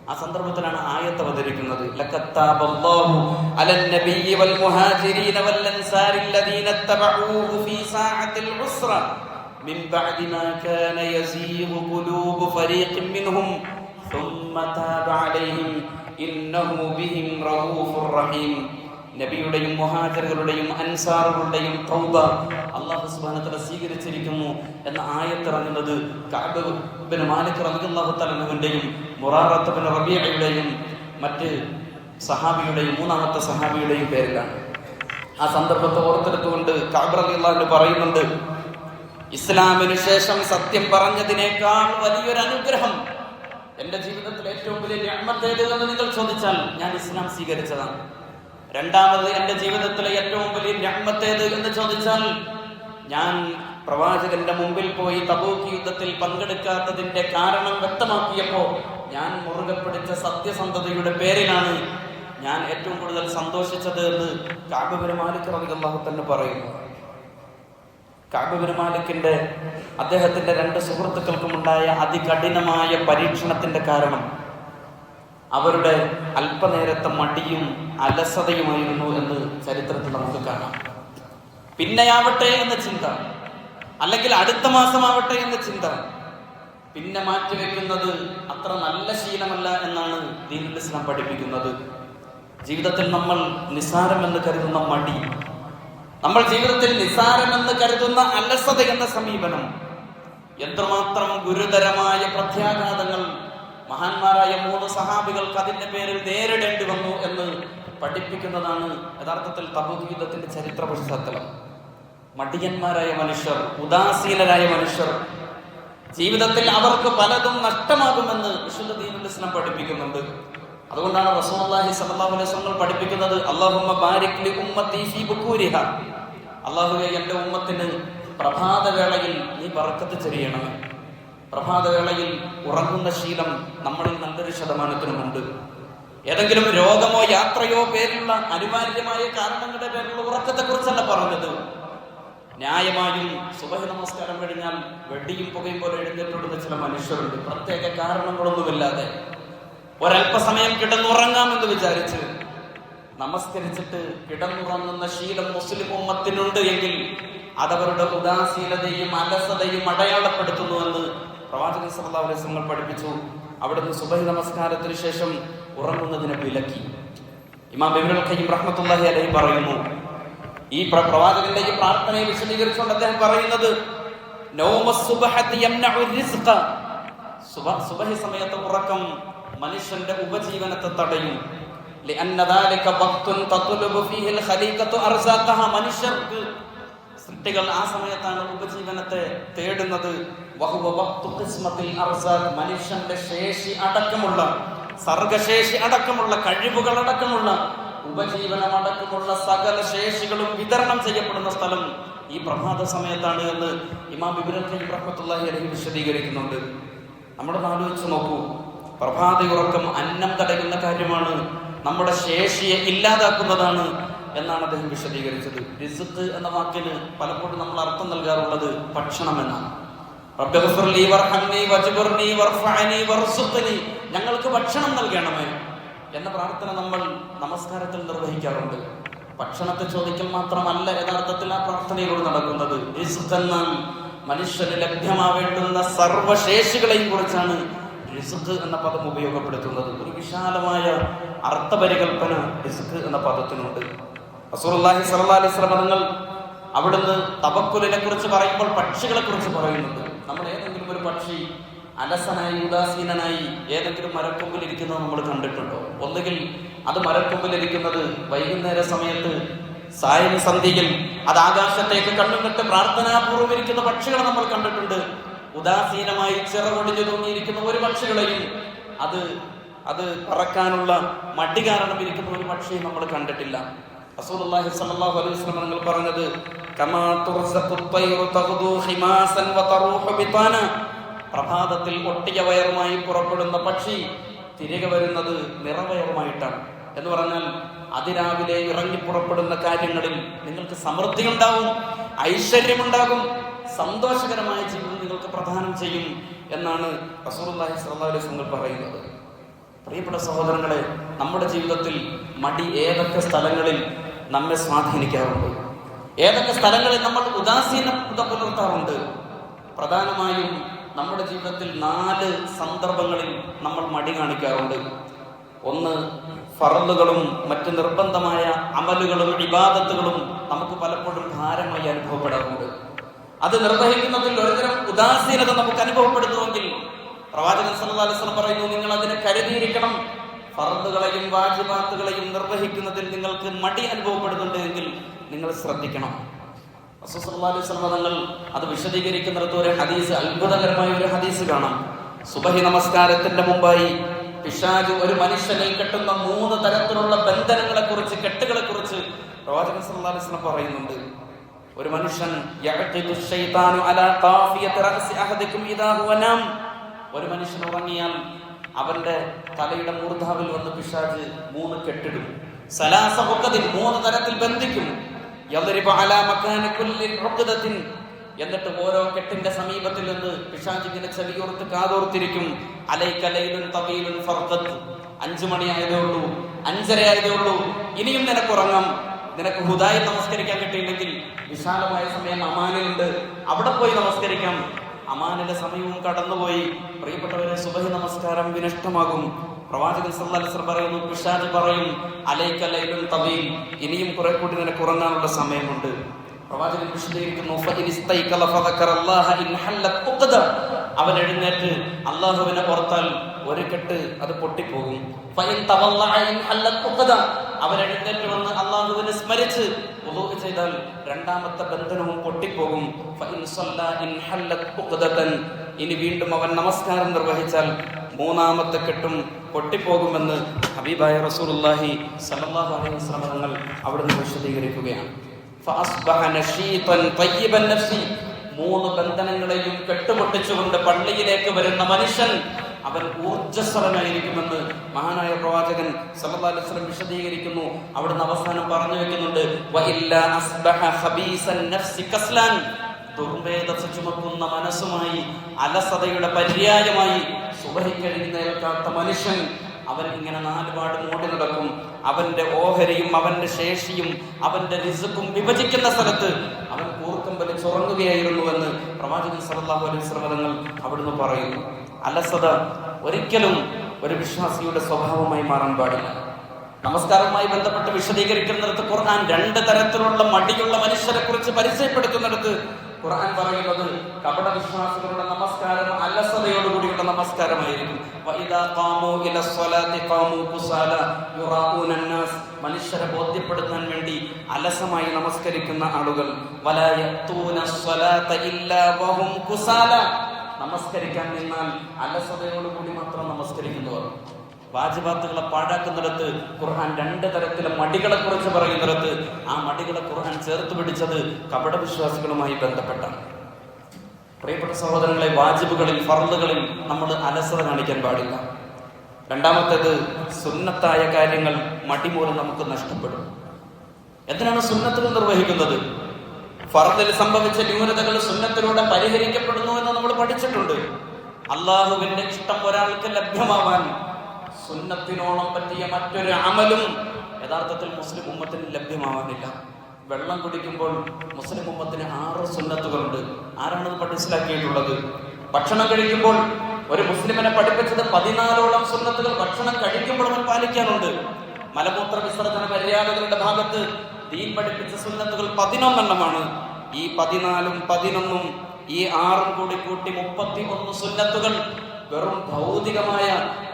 ആ സന്ദർഭത്തിലാണ് ആയത്ത് അവതരിക്കുന്നത്. ലഖത്താബല്ലാഹു അലൻ നബിയ്യി വൽ മുഹാജിരീന വൽ അൻസാരി അല്ലദീന തബഊഹു ഫീ സാഅത്തിൽ ഉസ്റ മിൻ ബഅദി മാ കാന യസീഗു ഖുലൂബു ഫരീഖിൻ മിൻഹും ثم تاب عليهم إنه بهم رؤوف رحيم. നബിയുടെയും മുഹാജിറുകളുടെയും അൻസാറുകളുടെയും തൗബ അല്ലാഹു സുബ്ഹാനഹു വ തആല സ്വീകരിച്ചിരിക്കുന്നു എന്ന ആയത്ത് ഇറങ്ങുന്നത് കഅബ് ബിൻ മാലിക് റളിയല്ലാഹു തആല അൻഹുവിന്റെയും മുറാറത്ത് ബിൻ റബീഅയുടെയും മറ്റ് സഹാബിയുടെയും 3ാമത്തെ സഹാബിയുടെയും പേരിലാണ്. ആ സന്ദർഭത്തെ ഓർത്തെടുത്തുകൊണ്ട് കഅബ് റളിയല്ലാഹു അൻഹു പറയുന്നുണ്ട്, ഇസ്ലാമിന് ശേഷം സത്യം പറഞ്ഞതിനേക്കാൾ വലിയൊരു അനുഗ്രഹം എന്റെ ജീവിതത്തിൽ ഏറ്റവും വലിയ നിഅമത്ത് ഏതെന്ന് നിങ്ങൾ ചോദിച്ചാൽ ഞാൻ ഇസ്ലാം സ്വീകരിച്ചതാണ്. രണ്ടാമത് എൻ്റെ ജീവിതത്തിലെ ഏറ്റവും വലിയ നിഅ്മത്തേത് എന്ന് ചോദിച്ചാൽ, ഞാൻ പ്രവാചകന്റെ മുമ്പിൽ പോയി തബൂക്ക് യുദ്ധത്തിൽ പങ്കെടുക്കാത്തതിന്റെ കാരണം വ്യക്തമാക്കിയപ്പോൾ ഞാൻ മുറുകെ പിടിച്ച സത്യസന്ധതയുടെ പേരിലാണ് ഞാൻ ഏറ്റവും കൂടുതൽ സന്തോഷിച്ചത് എന്ന് കഅബ് ബിൻ മാലിക് റളിയല്ലാഹു തന്നെ പറയുന്നു. കഅബ് ബിൻ മാലിക്കിന്റെ അദ്ദേഹത്തിന്റെ രണ്ട് സുഹൃത്തുക്കൾക്കുമുണ്ടായ അതികഠിനമായ പരീക്ഷണത്തിന്റെ കാരണം അവരുടെ അല്പനേരത്തെ മടിയും അലസതയുമായിരുന്നു എന്ന് ചരിത്രത്തിൽ നമുക്ക് കാണാം. പിന്നെയാവട്ടെ എന്ന ചിന്ത, അല്ലെങ്കിൽ അടുത്ത മാസമാവട്ടെ എന്ന ചിന്ത പിന്നെ മാറ്റിവെക്കുന്നത് അത്ര നല്ല ശീലമല്ല എന്നാണ് ദീനുൽ ഇസ്ലാം പഠിപ്പിക്കുന്നത്. ജീവിതത്തിൽ നമ്മൾ നിസ്സാരമെന്ന് കരുതുന്ന മടി, നമ്മൾ ജീവിതത്തിൽ നിസ്സാരമെന്ന് കരുതുന്ന അലസത എന്ന സമീപനം എത്രമാത്രം ഗുരുതരമായ പ്രത്യാഘാതങ്ങൾ മഹാന്മാരായ 3 സഹാബികൾക്ക് അതിന്റെ പേരിൽ നേരിടേണ്ടി വന്നു എന്ന് പഠിപ്പിക്കുന്നതാണ് യഥാർത്ഥത്തിൽ തബൂക്ക് യുദ്ധത്തിന്റെ ചരിത്ര പശ്ചാത്തലം. മടിയന്മാരായ മനുഷ്യർ, ഉദാസീനരായ മനുഷ്യർ, ജീവിതത്തിൽ അവർക്ക് പലതും നഷ്ടമാകുമെന്ന് വിശുദ്ധ ദീനുൽ ഇസ്ലാം പഠിപ്പിക്കുന്നുണ്ട്. അതുകൊണ്ടാണ് റസൂലുള്ളാഹി സ്വല്ലല്ലാഹു അലൈഹി വസല്ലം പഠിപ്പിക്കുന്നത്, അല്ലാഹുമ്മ ബാരിക് ലി ഉമ്മത്തി ഫീ ബുകൂരിഹ, അല്ലാഹുവേ എൻ്റെ ഉമ്മത്തിന് പ്രഭാതവേളയിൽ നീ ബറക്കത്ത് ചൊരിയണമേ. പ്രഭാതവേളയിൽ ഉറങ്ങുന്ന ശീലം നമ്മളിൽ നല്ലൊരു ശതമാനത്തിനുമുണ്ട്. ഏതെങ്കിലും രോഗമോ യാത്രയോ പേരിലുള്ള അനിവാര്യമായ കാരണങ്ങളുടെ പേരിലുള്ള ഉറക്കത്തെ കുറിച്ചല്ല പറഞ്ഞത്. ന്യായമായും സുബഹി നമസ്കാരം കഴിഞ്ഞാൽ വെടിയും പുകയും പോലെ എഴുന്നേറ്റുള്ള ചില മനുഷ്യരുണ്ട്. പ്രത്യേക കാരണങ്ങളൊന്നുമില്ലാതെ ഒരല്പസമയം കിടന്നുറങ്ങാമെന്ന് വിചാരിച്ച് നമസ്കരിച്ചിട്ട് കിടന്നുറങ്ങുന്ന ശീലം മുസ്ലിം ഉമ്മത്തിനുണ്ട് എങ്കിൽ അതവരുടെ ഉദാസീനതയും അലസതയും അടയാളപ്പെടുത്തുന്നുവെന്ന് പ്രവാചകൻ സല്ലല്ലാഹു അലൈഹി വസല്ലം പഠിപ്പിച്ചു. അവിടുന്ന് സുബഹി നമസ്കാരത്തിന് ശേഷം ഉറങ്ങുന്നതിനെ വിലക്കി. ഇമാം ഇബ്നുൽ ഖയ്യിം റഹ്മത്തുള്ളാഹി അലൈഹി പറയുന്നു, ഈ പ്രവാചകന്റെ ഈ പ്രാർത്ഥനയെ വിശദീകരിച്ചുകൊണ്ട് അദ്ദേഹം പറയുന്നത്, സുബഹി സമയത്ത് ഉറക്കം മനുഷ്യന്റെ ഉപജീവനത്തെ തടയും. മനുഷ്യർക്ക് സൃഷ്ടികൾ ആ സമയത്താണ് ഉപജീവനത്തെ തേടുന്നത്. മനുഷ്യന്റെ ശേഷി അടക്കമുള്ള, സർഗശേഷി അടക്കമുള്ള, കഴിവുകൾ അടക്കമുള്ള, ഉപജീവനമടക്കമുള്ള സകല ശേഷികളും വിതരണം ചെയ്യപ്പെടുന്ന സ്ഥലം ഈ പ്രഭാത സമയത്താണ് എന്ന് ഇമാം ഇബ്നുൽ ഖയ്യിം റഹ്മത്തുള്ളാഹി അലൈഹി വിശദീകരിക്കുന്നുണ്ട്. നമ്മളൊന്ന് ആലോചിച്ച് നോക്കൂ, പ്രഭാത ഉറക്കം അന്നം തടയുന്ന കാര്യമാണ്, നമ്മുടെ ശേഷിയെ ഇല്ലാതാക്കുന്നതാണ് എന്നാണ് അദ്ദേഹം വിശദീകരിച്ചത്. റിസ്ക് എന്ന വാക്കിന് പലപ്പോഴും നമ്മൾ അർത്ഥം നൽകാറുള്ളത് ഭക്ഷണം എന്നാണ്. ഞങ്ങൾക്ക് ഭക്ഷണം നൽകണമേ എന്ന പ്രാർത്ഥന നമ്മൾ നമസ്കാരത്തിൽ നിർവഹിക്കാറുണ്ട്. ഭക്ഷണത്തെ ചോദിക്കൽ മാത്രമല്ല യഥാർത്ഥത്തിൽ ആ പ്രാർത്ഥനയിലൂടെ നടക്കുന്നത്. റിസ്ക് എന്നാൽ മനുഷ്യന് ലഭ്യമാവേണ്ടുന്ന സർവശേഷികളെയും കുറിച്ചാണ് റിസ്ക് എന്ന പദം ഉപയോഗപ്പെടുത്തുന്നത്. ഒരു വിശാലമായ അർത്ഥപരികൽപ്പന റിസ്ക് എന്ന പദത്തിനുണ്ട്. റസൂലുള്ളാഹി സ്വല്ലല്ലാഹു അലൈഹി വസല്ലം തങ്ങൾ അവിടുന്ന് തവക്കുലിനെ കുറിച്ച് പറയുമ്പോൾ പക്ഷികളെ കുറിച്ച് പറയുന്നുണ്ട്. നമ്മൾ ഏതെങ്കിലും ഒരു പക്ഷി അലസനായി ഉദാസീനനായി ഏതെങ്കിലും മരക്കൊമ്പിൽ ഇരിക്കുന്നത് നമ്മൾ കണ്ടിട്ടുണ്ടോ? ഒന്നുകിൽ അത് മരക്കൊമ്പിലിരിക്കുന്നത് വൈകുന്നേര സമയത്ത് സായം സന്ധ്യയിൽ അത് ആകാശത്തേക്ക് കണ്ണുമിട്ട് പ്രാർത്ഥനാപൂർവ്വം ഇരിക്കുന്ന പക്ഷികളെ നമ്മൾ കണ്ടിട്ടുണ്ട്. ഉദാസീനമായി ചിറകൊടിഞ്ഞു തൂങ്ങിയിരിക്കുന്ന ഒരു പക്ഷികളെയും അത് പറക്കാനുള്ള മടി കാരണം ഇരിക്കുന്ന ഒരു പക്ഷിയും നമ്മൾ കണ്ടിട്ടില്ല. റസൂലുള്ളാഹി സ്വല്ലല്ലാഹു അലൈഹി വസല്ലം തങ്ങൾ പറഞ്ഞത്, കമാ തുർസഖു ത്വയ്റു തഗ്ദു ഖിമാസൻ വതറൂഹു ബിതാന, പ്രഭാതത്തിൽ ഒട്ടിയ വയറുമായി പുറപ്പെടുന്ന പക്ഷി തിരികെ വരുന്നത് നിറവയറുമായിട്ടാണ്. എന്ന് പറഞ്ഞാൽ അതിരാവിലെ ഇറങ്ങി പുറപ്പെടുന്ന കാര്യങ്ങളിൽ നിങ്ങൾക്ക് സമൃദ്ധി ഉണ്ടാവും, ഐശ്വര്യമുണ്ടാകും, സന്തോഷകരമായ ജീവിതം നിങ്ങൾക്ക് പ്രദാനം ചെയ്യും എന്നാണ് റസൂലുള്ളാഹി സ്വല്ലല്ലാഹു അലൈഹി വസല്ലം പറയുന്നത്. പ്രിയപ്പെട്ട സഹോദരങ്ങളെ, നമ്മുടെ ജീവിതത്തിൽ മടി ഏതൊക്കെ സ്ഥലങ്ങളിൽ നമ്മെ സ്വാധീനിക്കാറുണ്ട്, ഏതൊക്കെ സ്ഥലങ്ങളിൽ നമ്മൾ ഉദാസീനത പുലർത്താറുണ്ട്? പ്രധാനമായും നമ്മുടെ ജീവിതത്തിൽ 4 സന്ദർഭങ്ങളിൽ നമ്മൾ മടി കാണിക്കാറുണ്ട്. ഒന്ന്, ഫർളുകളും മറ്റ് നിർബന്ധമായ അമലുകളും ഇബാദത്തുകളും നമുക്ക് പലപ്പോഴും ഭാരമായി അനുഭവപ്പെടാറുണ്ട്. അത് നിർവഹിക്കുന്നതിൽ ഒരുതരം ഉദാസീനത നമുക്ക് അനുഭവപ്പെടുന്നുവെങ്കിൽ പ്രവാചകൻ സല്ലല്ലാഹു അലൈഹി വസല്ലം പറയുന്നു, നിങ്ങൾ അതിനെ കരുതിയിരിക്കണം. ഫർളുകളെയും വാജിബാത്തുകളെയും നിർവഹിക്കുന്നതിൽ നിങ്ങൾക്ക് മടി അനുഭവപ്പെടുന്നുണ്ട് എങ്കിൽ നിങ്ങൾ ശ്രദ്ധിക്കണം. റസൂൽ സല്ലല്ലാഹു അലൈഹി വസല്ലം തങ്ങൾ അത് വിശദീകരിക്കുന്നിടത്ത് ഒരു ഹദീസ്, അത്ഭുതകരമായ ഒരു ഹദീസ് കാണാം. സുബഹി നമസ്കാരത്തിന്റെ മുമ്പായി പിശാച് ഒരു മനുഷ്യനെ കെട്ടുന്ന 3 തരത്തിലുള്ള ബന്ധനങ്ങളെ കുറിച്ച്, കെട്ടുകളെ കുറിച്ച് പ്രവാചകൻ സല്ലല്ലാഹു അലൈഹി വസല്ലം പറയുന്നുണ്ട്. ഒരു മനുഷ്യൻ ഒരു മനുഷ്യൻ ഉറങ്ങിയാൽ അവന്റെ തലയുടെ മൂർധാവിൽ വന്ന് പിശാച് 3 കെട്ടിടും. 3 തരത്തിൽ ബന്ധിക്കും. എന്നിട്ട് ഓരോ കെട്ടിന്റെ സമീപത്തിൽ നിന്ന് പിശാച് ഇങ്ങനെ ചെവിയോർത്ത് കാതോർത്തിരിക്കും. 5 മണിയായതേ ഉള്ളൂ, 5:30 ആയതേ ഉള്ളൂ, ഇനിയും നിനക്ക് ഉറങ്ങാം. നിനക്ക് ഹുദായി നമസ്കരിക്കാൻ കിട്ടിയില്ലെങ്കിൽ വിശാലമായ സമയം അമാനിലുണ്ട്, അവിടെ പോയി നമസ്കരിക്കാം. അമാനിലെ സമയവും കടന്നുപോയി. പ്രിയപ്പെട്ടവരെ, സുബഹി നമസ്കാരം വിനഷ്ടമാകും. പ്രവാചകൻ സല്ലല്ലാഹു അലൈഹി വസല്ലം പറയുന്നു, പിശാച് പറയും അലൈക ലൈലുൻ തവീൽ, ഇനിയും കുറെ കൂടി നിനക്ക് ഉറങ്ങാനുള്ള സമയമുണ്ട്. പ്രവാചകൻ വിശദീകരിക്കുന്നു, അവൻ എഴുന്നേറ്റ് അള്ളാഹുവിനെ ഓർത്താൽ ഒരു കെട്ട് അത് പൊട്ടിപ്പോകും. അവൻ എഴുന്നേറ്റ് വന്ന് അള്ളാഹുവിനെ സ്മരിച്ച് വുളൂഅ് ചെയ്താൽ രണ്ടാമത്തെ ബന്ധനവും പൊട്ടിപ്പോകും. ഇനി വീണ്ടും അവൻ നമസ്കാരം നിർവഹിച്ചാൽ 3-ാമത്തെ കെട്ടും പൊട്ടിപ്പോകുമെന്ന് ഹബീബായ റസൂലുള്ളാഹി സ്വല്ലല്ലാഹു അലൈഹി വസല്ലം തങ്ങൾ അവിടുന്ന് വിശദീകരിക്കുകയാണ്. 3 ബന്ധനങ്ങളെയും കെട്ടുപൊട്ടിച്ചുകൊണ്ട് പള്ളിയിലേക്ക് വരുന്ന മനുഷ്യൻ അവൻ ഊർജ്ജസ്വലനായിരിക്കുമെന്ന് മഹാനായ പ്രവാചകൻ സല്ലല്ലാഹു അലൈഹി വസല്ലം വിശദീകരിക്കുന്നു. അവിടുന്ന് അവസാനം പറഞ്ഞു വെക്കുന്നുണ്ട്, ദുർവേദസ ചുമക്കുന്ന മനസ്സുമായി, അലസതയുടെ പര്യായമായി സുബഹിക്ക് എഴുന്നേൽക്കാത്ത മനുഷ്യൻ അവൻ ഇങ്ങനെ 4 പാട് മൂടി നടക്കും. അവന്റെ ഓഹരിയും അവന്റെ ശേഷിയും അവന്റെ റിസ്ക്കും വിഭജിക്കുന്ന സ്ഥലത്ത് അവൻ കൂർക്കം വലിച്ചുറങ്ങുകയായിരുന്നുവെന്ന് പ്രവാചകൻ സല്ലല്ലാഹു അലൈഹി വസല്ലം തങ്ങൾ അവിടുന്ന് പറയുന്നു. അലസത ഒരിക്കലും ഒരു വിശ്വാസിയുടെ സ്വഭാവമായി മാറാൻ പാടില്ല. നമസ്കാരവുമായി ബന്ധപ്പെട്ട് വിശദീകരിക്കുന്നിടത്ത് ഖുർആൻ 2 തരത്തിലുള്ള മടിയുള്ള മനുഷ്യരെ കുറിച്ച് പരിചയപ്പെടുത്തുന്നിടത്ത് ഖുർആൻ പറയുന്നത് കപട വിശ്വാസികളുടെ നമസ്കാരം അലസതയോടുകൂടിയുള്ള നമസ്കാരമായിരിക്കും. മനുഷ്യരെ ബോധ്യപ്പെടുത്താൻ വേണ്ടി അലസമായി നമസ്കരിക്കുന്ന ആളുകൾ. നമസ്കരിക്കാൻ നിന്നാൽ അലസതയോടുകൂടി മാത്രം നമസ്കരിക്കുന്നവർ. വാജിബാത്തുകളെ പാഴാക്കുന്നിടത്ത് ഖുർആൻ 2 തരത്തിലെ മടികളെ കുറിച്ച് പറയുന്നിടത്ത് ആ മടികളെ ഖുർആൻ ചേർത്ത് പിടിച്ചത് കപട വിശ്വാസികളുമായി ബന്ധപ്പെട്ടാണ്. പ്രിയപ്പെട്ട സഹോദരങ്ങളെ, വാജിബുകളിൽ, ഫർളുകളിൽ നമ്മൾ അലസത കാണിക്കാൻ പാടില്ല. രണ്ടാമത്തേത്, സുന്നത്തായ കാര്യങ്ങൾ മടി മൂലം നമുക്ക് നഷ്ടപ്പെടും. എന്തിനാണ് സുന്നത്തുകൾ നിർവഹിക്കുന്നത്? ഫർദിൽ സംഭവിച്ച ന്യൂനതകൾ സുന്നത്തിലൂടെ പരിഹരിക്കപ്പെടുന്നു എന്ന് നമ്മൾ പഠിച്ചിട്ടുണ്ട്. അള്ളാഹുവിന്റെ ഇഷ്ടം ഒരാൾക്ക് ലഭ്യമാവാൻ സുന്നത്തിനോളം പറ്റിയ മറ്റൊരു അമലും യഥാർത്ഥത്തിൽ മുസ്ലിം ഉമ്മത്തിന് ലഭ്യമാവാനില്ല. വെള്ളം കുടിക്കുമ്പോൾ മുസ്ലിം ഉമ്മത്തിന് 6 സുന്നത്തുകളുണ്ട്. ആരാണത് മനസ്സിലാക്കിയിട്ടുള്ളത്? ഭക്ഷണം കഴിക്കുമ്പോൾ ഒരു മുസ്ലിമിനെ പഠിപ്പിച്ചത് 14ഓളം സുന്നത്തുകൾ ഭക്ഷണം കഴിക്കുമ്പോൾ അവൻ പാലിക്കാനുണ്ട്. മലമൂത്ര വിസർജന മര്യാദകളുടെ ഭാഗത്ത് ദീൻ പഠിപ്പിച്ച സുന്നത്തുകൾ 11 ഈ 14ഉം 11ഉം ഈ 6ഉം കൂടി കൂട്ടി 31 സുന്നത്തുകൾ വെറും ഭൗതികമായ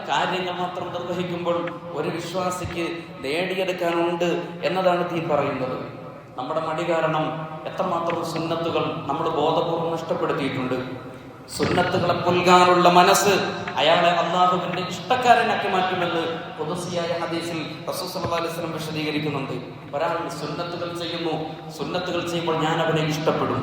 കാര്യങ്ങൾ മാത്രം നിർവഹിക്കുമ്പോൾ ഒരു വിശ്വാസിക്ക് നേടിയെടുക്കാനുണ്ട് എന്നതാണ് ദീൻ പറയുന്നത്. നമ്മുടെ മടി കാരണം എത്രമാത്രം സുന്നത്തുകൾ നമ്മൾ ബോധപൂർവ്വം നഷ്ടപ്പെടുത്തിയിട്ടുണ്ട്. സുന്നത്തുകളെ പുൽകാനുള്ള മനസ്സ് അയാളെ അള്ളാഹുവിന്റെ ഇഷ്ടക്കാരനാക്കി മാറ്റുമെന്ന് ഖുദ്സിയായ ഹദീസിൽ റസൂൽ സല്ലല്ലാഹു അലൈഹി വസല്ലം വിശദീകരിക്കുന്നുണ്ട്. ഒരാൾ സുന്നത്തുകൾ ചെയ്യുന്നു, സുന്നത്തുകൾ ചെയ്യുമ്പോൾ ഞാൻ അവനെ ഇഷ്ടപ്പെടും.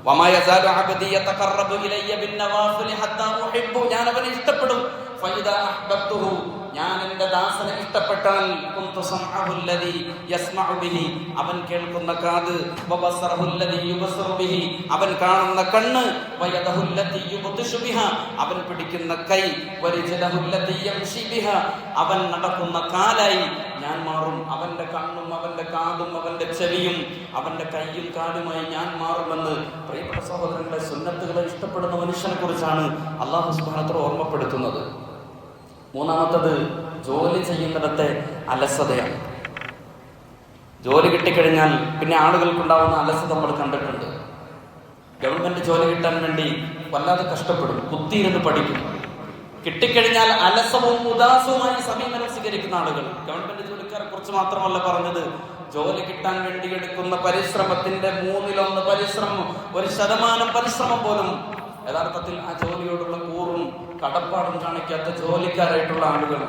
വമാ യസാലു അബ്ദി യതഖറബു ഇലയ്യ ബിന്നവാഫിൽ ഹത്താ ഉഹിബ്ബു, ഞാൻ അവനെ ഇഷ്ടപ്പെടും. ഫഇദാ അഹ്ബബ്തുഹു, ഞാൻ എൻ്റെ ദാസനെ ഇഷ്ടപ്പെട്ടാൽ കുന്തു സമഅഹു അല്ലദീ യസ്മഉ ബിഹി, അവൻ കേൾക്കുന്ന കാത്, വബസറഹു അല്ലദീ യുബസിറു ബിഹി, അവൻ കാണുന്ന കണ്ണ്, വയദഹു അല്ലദീ യുബ്തിഷു ബിഹാ, അവൻ പിടിക്കുന്ന കൈ, വരിജലഹു അല്ലദീ യംശി ബിഹാ, അവൻ നടക്കുന്ന കാലായി ഞാൻ മാറും. അവന്റെ കണ്ണും അവന്റെ കാതും അവന്റെ ചെവിയും അവന്റെ കൈയും കാലുമായി ഞാൻ മാറുമെന്ന് പ്രിയപ്പെട്ട സഹോദരങ്ങളെ, സുന്നത്തുകളെ ഇഷ്ടപ്പെടുന്ന മനുഷ്യനെ കുറിച്ചാണ് അല്ലാഹു സുബ്ഹാനഹു വ തആല ഓർമ്മപ്പെടുത്തുന്നത്. മൂന്നാമത്തത്, ജോലി ചെയ്യുന്നിടത്തെ അലസതയാണ്. ജോലി കിട്ടിക്കഴിഞ്ഞാൽ പിന്നെ ആളുകൾക്കുണ്ടാവുന്ന അലസത നമ്മൾ കണ്ടിട്ടുണ്ട്. ഗവൺമെന്റ് ജോലി കിട്ടാൻ വേണ്ടി വല്ലാതെ കഷ്ടപ്പെടും, കുത്തിയിരുന്ന് പഠിക്കും. കിട്ടിക്കഴിഞ്ഞാൽ അലസവും ഉദാസവുമായി സമീപനം സ്വീകരിക്കുന്ന ആളുകൾ. ഗവൺമെന്റ് ജോലിക്കാരെ കുറിച്ച് മാത്രമല്ല പറഞ്ഞത്, ജോലി കിട്ടാൻ വേണ്ടി എടുക്കുന്ന പരിശ്രമത്തിന്റെ 1/3 പരിശ്രമം, 1% പരിശ്രമം പോലും യഥാർത്ഥത്തിൽ ആ ജോലിയോടുള്ള കൂറും കടപ്പാടും കാണിക്കാത്ത ജോലിക്കാരായിട്ടുള്ള ആളുകൾ.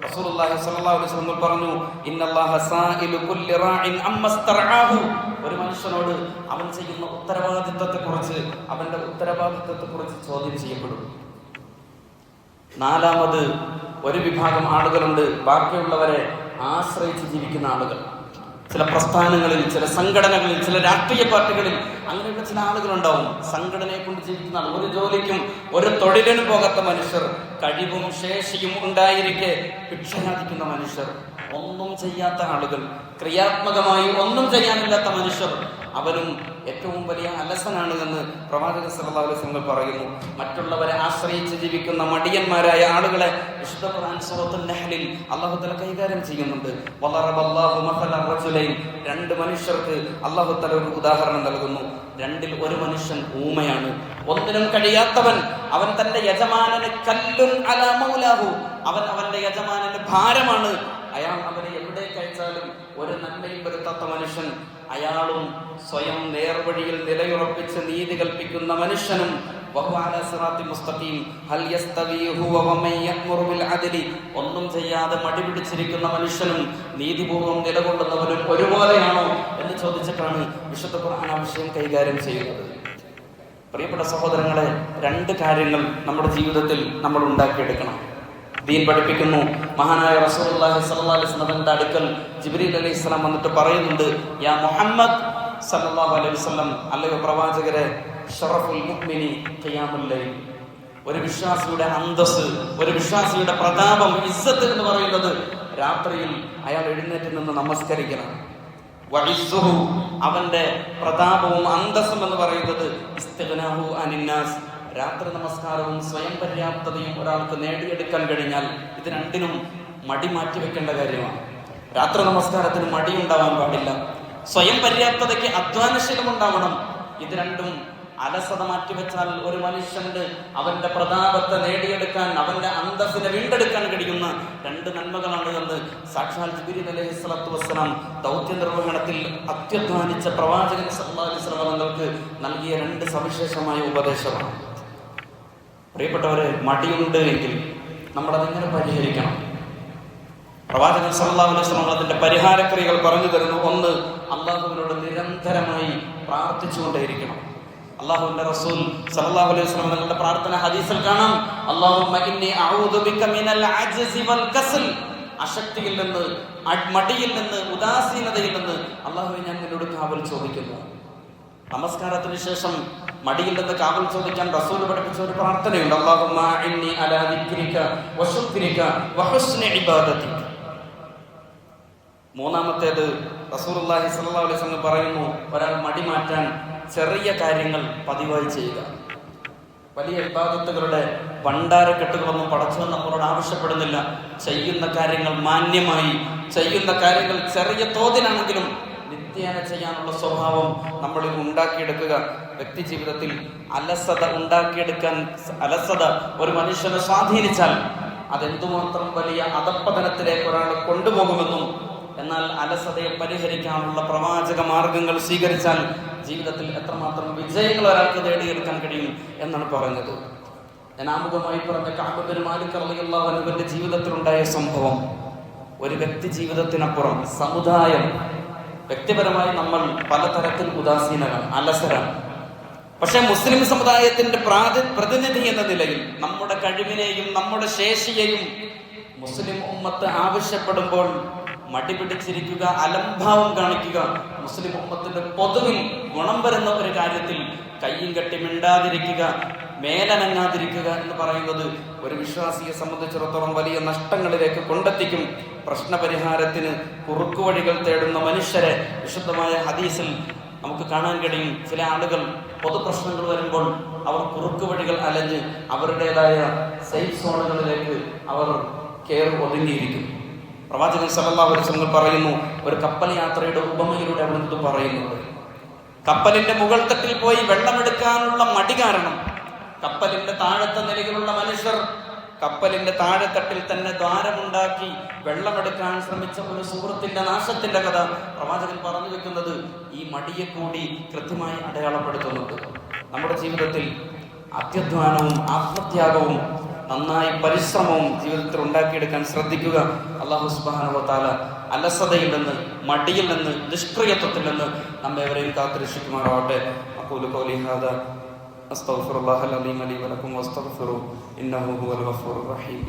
റസൂലുള്ളാഹി സ്വല്ലല്ലാഹു അലൈഹി വസല്ലം പറഞ്ഞു, ഇന്നല്ലാഹ സായിലു കുല്ലി റാഇൻ അമ്മസ്തർആഹു. ഒരു മനുഷ്യനോട് അവൻ ചെയ്യുന്ന ഉത്തരവാദിത്വത്തെക്കുറിച്ച്, അവന്റെ ഉത്തരവാദിത്വത്തെക്കുറിച്ച് ചോദ്യം ചെയ്യപ്പെടും. നാലാമത് ഒരു വിഭാഗം ആളുകളുണ്ട്, ബാക്കിയുള്ളവരെ ആശ്രയിച്ച് ജീവിക്കുന്ന ആളുകൾ. ചില പ്രസ്ഥാനങ്ങളിൽ, ചില സംഘടനകളിൽ, ചില രാഷ്ട്രീയ പാർട്ടികളിൽ അങ്ങനെയുള്ള ചില ആളുകളുണ്ടാവും. സംഘടനയെ കൊണ്ട് ജീവിക്കുന്ന ആൾ, ഒരു ജോലിക്കും ഒരു തൊഴിലിനും പോകാത്ത മനുഷ്യർ, കഴിവും ശേഷിയും ഉണ്ടായിരിക്കെ ഭിക്ഷയാചിക്കുന്ന മനുഷ്യർ, ഒന്നും ചെയ്യാത്ത ആളുകൾ, ക്രിയാത്മകമായി ഒന്നും ചെയ്യാനില്ലാത്ത മനുഷ്യർ, അവരും ഏറ്റവും വലിയ അലസനാണ് എന്ന് പ്രവാചകൻ സല്ലല്ലാഹു അലൈഹി വസല്ലം പറയുന്നു. മറ്റുള്ളവരെ ആശ്രയിച്ച് ജീവിക്കുന്ന മടിയന്മാരായ ആളുകളെ വിശുദ്ധ ഖുർആൻ സൂറത്തുൽ നഹ്ലിൽ അല്ലാഹു തആല കൈകാര്യം ചെയ്യുന്നുണ്ട്. വളറബല്ലാഹു മസലൻ റജുലൈൻ, രണ്ട് മനുഷ്യർക്ക് അല്ലാഹു തആല ഒരു ഉദാഹരണം നൽകുന്നു. രണ്ടിൽ ഒരു മനുഷ്യൻ ഊമയാണ്, ഒന്നിനും കഴിയാത്തവൻ. അവൻ തന്റെ യജമാനന് കല്ലുൻ അലാ മൗലാഹു, അവൻ അവന്റെ യജമാനന് ഭാരമാണ്. അയാൾ അവനെ എവിടെ കഴിച്ചാലും ഒരു നന്മയും വരുത്താത്ത മനുഷ്യൻ. അയാളും സ്വയം നേർവഴിയിൽ നിലയുറപ്പിച്ച് നീതി കൽപ്പിക്കുന്ന മനുഷ്യനും ഒന്നും ചെയ്യാതെ മടി പിടിച്ചിരിക്കുന്ന മനുഷ്യനും നീതിപൂർവ്വം നിലകൊള്ളുന്നവനും ഒരുപോലെയാണോ എന്ന് ചോദിച്ചിട്ടാണ് വിശുദ്ധ ഖുർആൻ ആ വിഷയം കൈകാര്യം ചെയ്യുന്നത്. പ്രിയപ്പെട്ട സഹോദരങ്ങളെ, രണ്ട് കാര്യങ്ങൾ നമ്മുടെ ജീവിതത്തിൽ നമ്മൾ ഉണ്ടാക്കിയെടുക്കണം. ദീൻ പഠിപ്പിക്കുന്നു. മഹാനായ റസൂലുള്ളാഹി സ്വല്ലല്ലാഹു അലൈഹി വസല്ലമയുടെ അടുക്കൽ ജിബ്രീൽ അലൈഹിസ്സലാം വന്നിട്ട് പറയുന്നുണ്ട്, യാ മുഹമ്മദ് സല്ലല്ലാഹു അലൈഹി വസല്ലം, അല്ലയോ പ്രവാചകരെ, ശറഫുൽ മുഅ്മിനി ഖിയാമുൽ ലൈൽ, ഒരു വിശ്വാസിയുടെ അന്തസ്, ഒരു വിശ്വാസിയുടെ പ്രതാപം, ഇസ്സത്ത് എന്ന് പറയുന്നത് രാത്രിയിൽ അയാൾ എഴുന്നേറ്റ് നിന്ന് നമസ്കരിക്കണം. വഇസ്സുഹു, അവന്റെ പ്രതാപവും അന്തസ്സും എന്ന് പറയുന്നത് ഇസ്തിഗ്നാഹു അനിന്നാസ്, രാത്രി നമസ്കാരവും സ്വയം പര്യാപ്തതയും ഒരാൾക്ക് നേടിയെടുക്കാൻ കഴിഞ്ഞാൽ ഇത് രണ്ടിനും മടി മാറ്റിവെക്കേണ്ട കാര്യമാണ്. രാത്രി നമസ്കാരത്തിന് മടി ഉണ്ടാവാൻ പാടില്ല. സ്വയം പര്യാപ്തതയ്ക്ക് അധ്വാനശീലം ഉണ്ടാവണം. ഇത് രണ്ടും അലസത മാറ്റിവെച്ചാൽ ഒരു മനുഷ്യന്റെ അവന്റെ പ്രതാപത്തെ നേടിയെടുക്കാൻ, അവന്റെ അന്തസ്സിനെ വീണ്ടെടുക്കാൻ കഴിയുന്ന രണ്ട് നന്മകളാണ് എന്ന് സാക്ഷാൽ ജിബ്രീൽ അലൈഹിസ്സലാത്തു വസ്സലാം ദൗത്യ നിർവഹണത്തിൽ അത്യധ്വാനിച്ച പ്രവാചകൻ സല്ലല്ലാഹു അലൈഹി വസല്ലം തങ്ങൾക്ക് നൽകിയ രണ്ട് സവിശേഷമായ ഉപദേശമാണ്. പ്രിയപ്പെട്ടവരെ, മടിയുണ്ട് എങ്കിൽ നമ്മൾ അതെങ്ങനെ പരിഹരിക്കണം? പ്രവാചകൻ സല്ലല്ലാഹു അലൈഹി വസല്ലം അതിന്റെ പരിഹാരക്രിയകൾ പറഞ്ഞു തരുന്നു. ഒന്ന്, അള്ളാഹുവിനോട് നിരന്തരമായി പ്രാർത്ഥിച്ചുകൊണ്ടേയിരിക്കണം. അള്ളാഹുവിന്റെ റസൂൽ സല്ലല്ലാഹു അലൈഹി വസല്ലം തങ്ങളുടെ പ്രാർത്ഥന ഹദീസിൽ കാണാം, അല്ലാഹുമ്മ ഇന്നി അഊദു ബിക മിനൽ അജ്സി വൽ കസൽ, അശക്തിയിൽ നിന്ന്, മടിയിൽ നിന്ന്, ഉദാസീനതയിൽ നിന്ന് അള്ളാഹുവേ ഞാൻ നിന്നോട് കാവൽ ചോദിക്കുന്നു. നമസ്കാരത്തിന് ശേഷം മടിയിൽ നിന്ന് കാവൽ ചോദിക്കാൻ റസൂൽ പഠിപ്പിച്ച ഒരു പ്രാർത്ഥനയുണ്ട്, അല്ലാഹുമ്മ ഇന്നി അലാ ദിക്രിക വശുക്രിക വഹുസ്നി ഇബാദതിക. മൂന്നാമത്തേത് റസൂലുള്ളാഹി സ്വല്ലല്ലാഹു അലൈഹി വസല്ലം പറയുന്നു, ഒരാൾ മടി മാറ്റാൻ ചെറിയ കാര്യങ്ങൾ പതിവായി ചെയ്യുക. വലിയ ഇബാദത്തുകളുടെ ഭണ്ഡാരക്കെട്ടുകളൊന്നും പടച്ചവൻ നമ്മളോട് ആവശ്യപ്പെടുന്നില്ല. ചെയ്യുന്ന കാര്യങ്ങൾ മാന്യമായി, ചെയ്യുന്ന കാര്യങ്ങൾ ചെറിയ തോതിലാണെങ്കിലും നിത്യേന ചെയ്യാനുള്ള സ്വഭാവം നമ്മളിൽ ഉണ്ടാക്കിയെടുക്കുക. വ്യക്തി ജീവിതത്തിൽ അലസത ഉണ്ടാക്കിയെടുക്കാൻ, അലസത ഒരു മനുഷ്യനെ സ്വാധീനിച്ചാൽ അതെന്തുമാത്രം വലിയ അധപ്പതനത്തിലേക്ക് ഒരാളെ കൊണ്ടുപോകുമെന്നും, എന്നാൽ അലസതയെ പരിഹരിക്കാനുള്ള പ്രവാചക മാർഗങ്ങൾ സ്വീകരിച്ചാൽ ജീവിതത്തിൽ എത്രമാത്രം വിജയങ്ങൾ ഒരാൾക്ക് നേടിയെടുക്കാൻ കഴിയും എന്നാണ് പറഞ്ഞത്. ഞാൻ ആമുഖമായി പറഞ്ഞ കഅബ് ബിൻ മാലിക് റളിയല്ലാഹു അൻഹുവിന്റെ ജീവിതത്തിലുണ്ടായ സംഭവം ഒരു വ്യക്തി ജീവിതത്തിനപ്പുറം സമുദായം, വ്യക്തിപരമായി നമ്മൾ പലതരത്തിൽ ഉദാസീനരാണ്, അലസരാണ്. പക്ഷെ മുസ്ലിം സമുദായത്തിന്റെ പ്രതിനിധി എന്ന നിലയിൽ നമ്മുടെ കഴിവിനെയും നമ്മുടെ ശേഷിയെയും മുസ്ലിം ഉമ്മത്ത് ആവശ്യപ്പെടുമ്പോൾ മടി പിടിച്ചിരിക്കുക, അലംഭാവം കാണിക്കുക, മുസ്ലിം ഉമ്മത്തിന്റെ പൊതുവിൽ ഗുണം വരുന്ന ഒരു കാര്യത്തിൽ കയ്യും കെട്ടി മിണ്ടാതിരിക്കുക, മേലനങ്ങാതിരിക്കുക എന്ന് പറയുന്നത് ഒരു വിശ്വാസിയെ സംബന്ധിച്ചിടത്തോളം വലിയ നഷ്ടങ്ങളിലേക്ക് കൊണ്ടെത്തിക്കും. പ്രശ്നപരിഹാരത്തിന് കുറുക്കുവഴികൾ തേടുന്ന മനുഷ്യരെ വിശുദ്ധമായ ഹദീസിൽ നമുക്ക് കാണാൻ കഴിയും. ചില ആളുകൾ പൊതുപ്രശ്നങ്ങൾ വരുമ്പോൾ അവർ കുറുക്കുവഴികൾ അലഞ്ഞ് അവരുടേതായ സേഫ് സോണുകളിലേക്ക് അവർ ഒതുങ്ങിയിരിക്കും. പ്രവാചകൻ സല്ലല്ലാഹു അലൈഹി വസല്ലം പറയുന്നു, ഒരു കപ്പൽ യാത്രയുടെ ഉപമയിലൂടെ അവിടുന്ന് പറയുന്നത്, കപ്പലിന്റെ മുകൾ തട്ടിൽ പോയി വെള്ളമെടുക്കാനുള്ള മടി കാരണം കപ്പലിന്റെ താഴത്തെ നിലയിലുള്ള മനുഷ്യർ കപ്പലിന്റെ താഴെത്തട്ടിൽ തന്നെ ദ്വാരമുണ്ടാക്കി വെള്ളമെടുക്കാൻ ശ്രമിച്ച ഒരു സുഹൃത്തിന്റെ നാശത്തിന്റെ കഥ പ്രവാചകൻ പറഞ്ഞു വെക്കുന്നത് ഈ മടിയെ കൂടി കൃത്യമായി അടയാളപ്പെടുത്തുന്നുണ്ട്. നമ്മുടെ ജീവിതത്തിൽ അത്യധ്വാനവും ആത്മത്യാഗവും നന്നായി പരിശ്രമവും ജീവിതത്തിൽ ഉണ്ടാക്കിയെടുക്കാൻ ശ്രദ്ധിക്കുക. അല്ലാഹു സുബ്ഹാനഹു വ തആല അലസതയിൽ നിന്ന്, മടിയിൽ നിന്ന്, നിഷ്ക്രിയത്വത്തിൽ നിന്ന് നമ്മേവരെയും കാത്തുരക്ഷിക്കുമാറാവട്ടെ. അഖൂലു ഖൗലി ഹാദാ അസ്തഗ്ഫിറുല്ലാഹൽ അലീം ലി വലക്കും വസ്തഗ്ഫിറൂ ഇന്നഹു ഹുവൽ ഗഫൂറുർ റഹീം.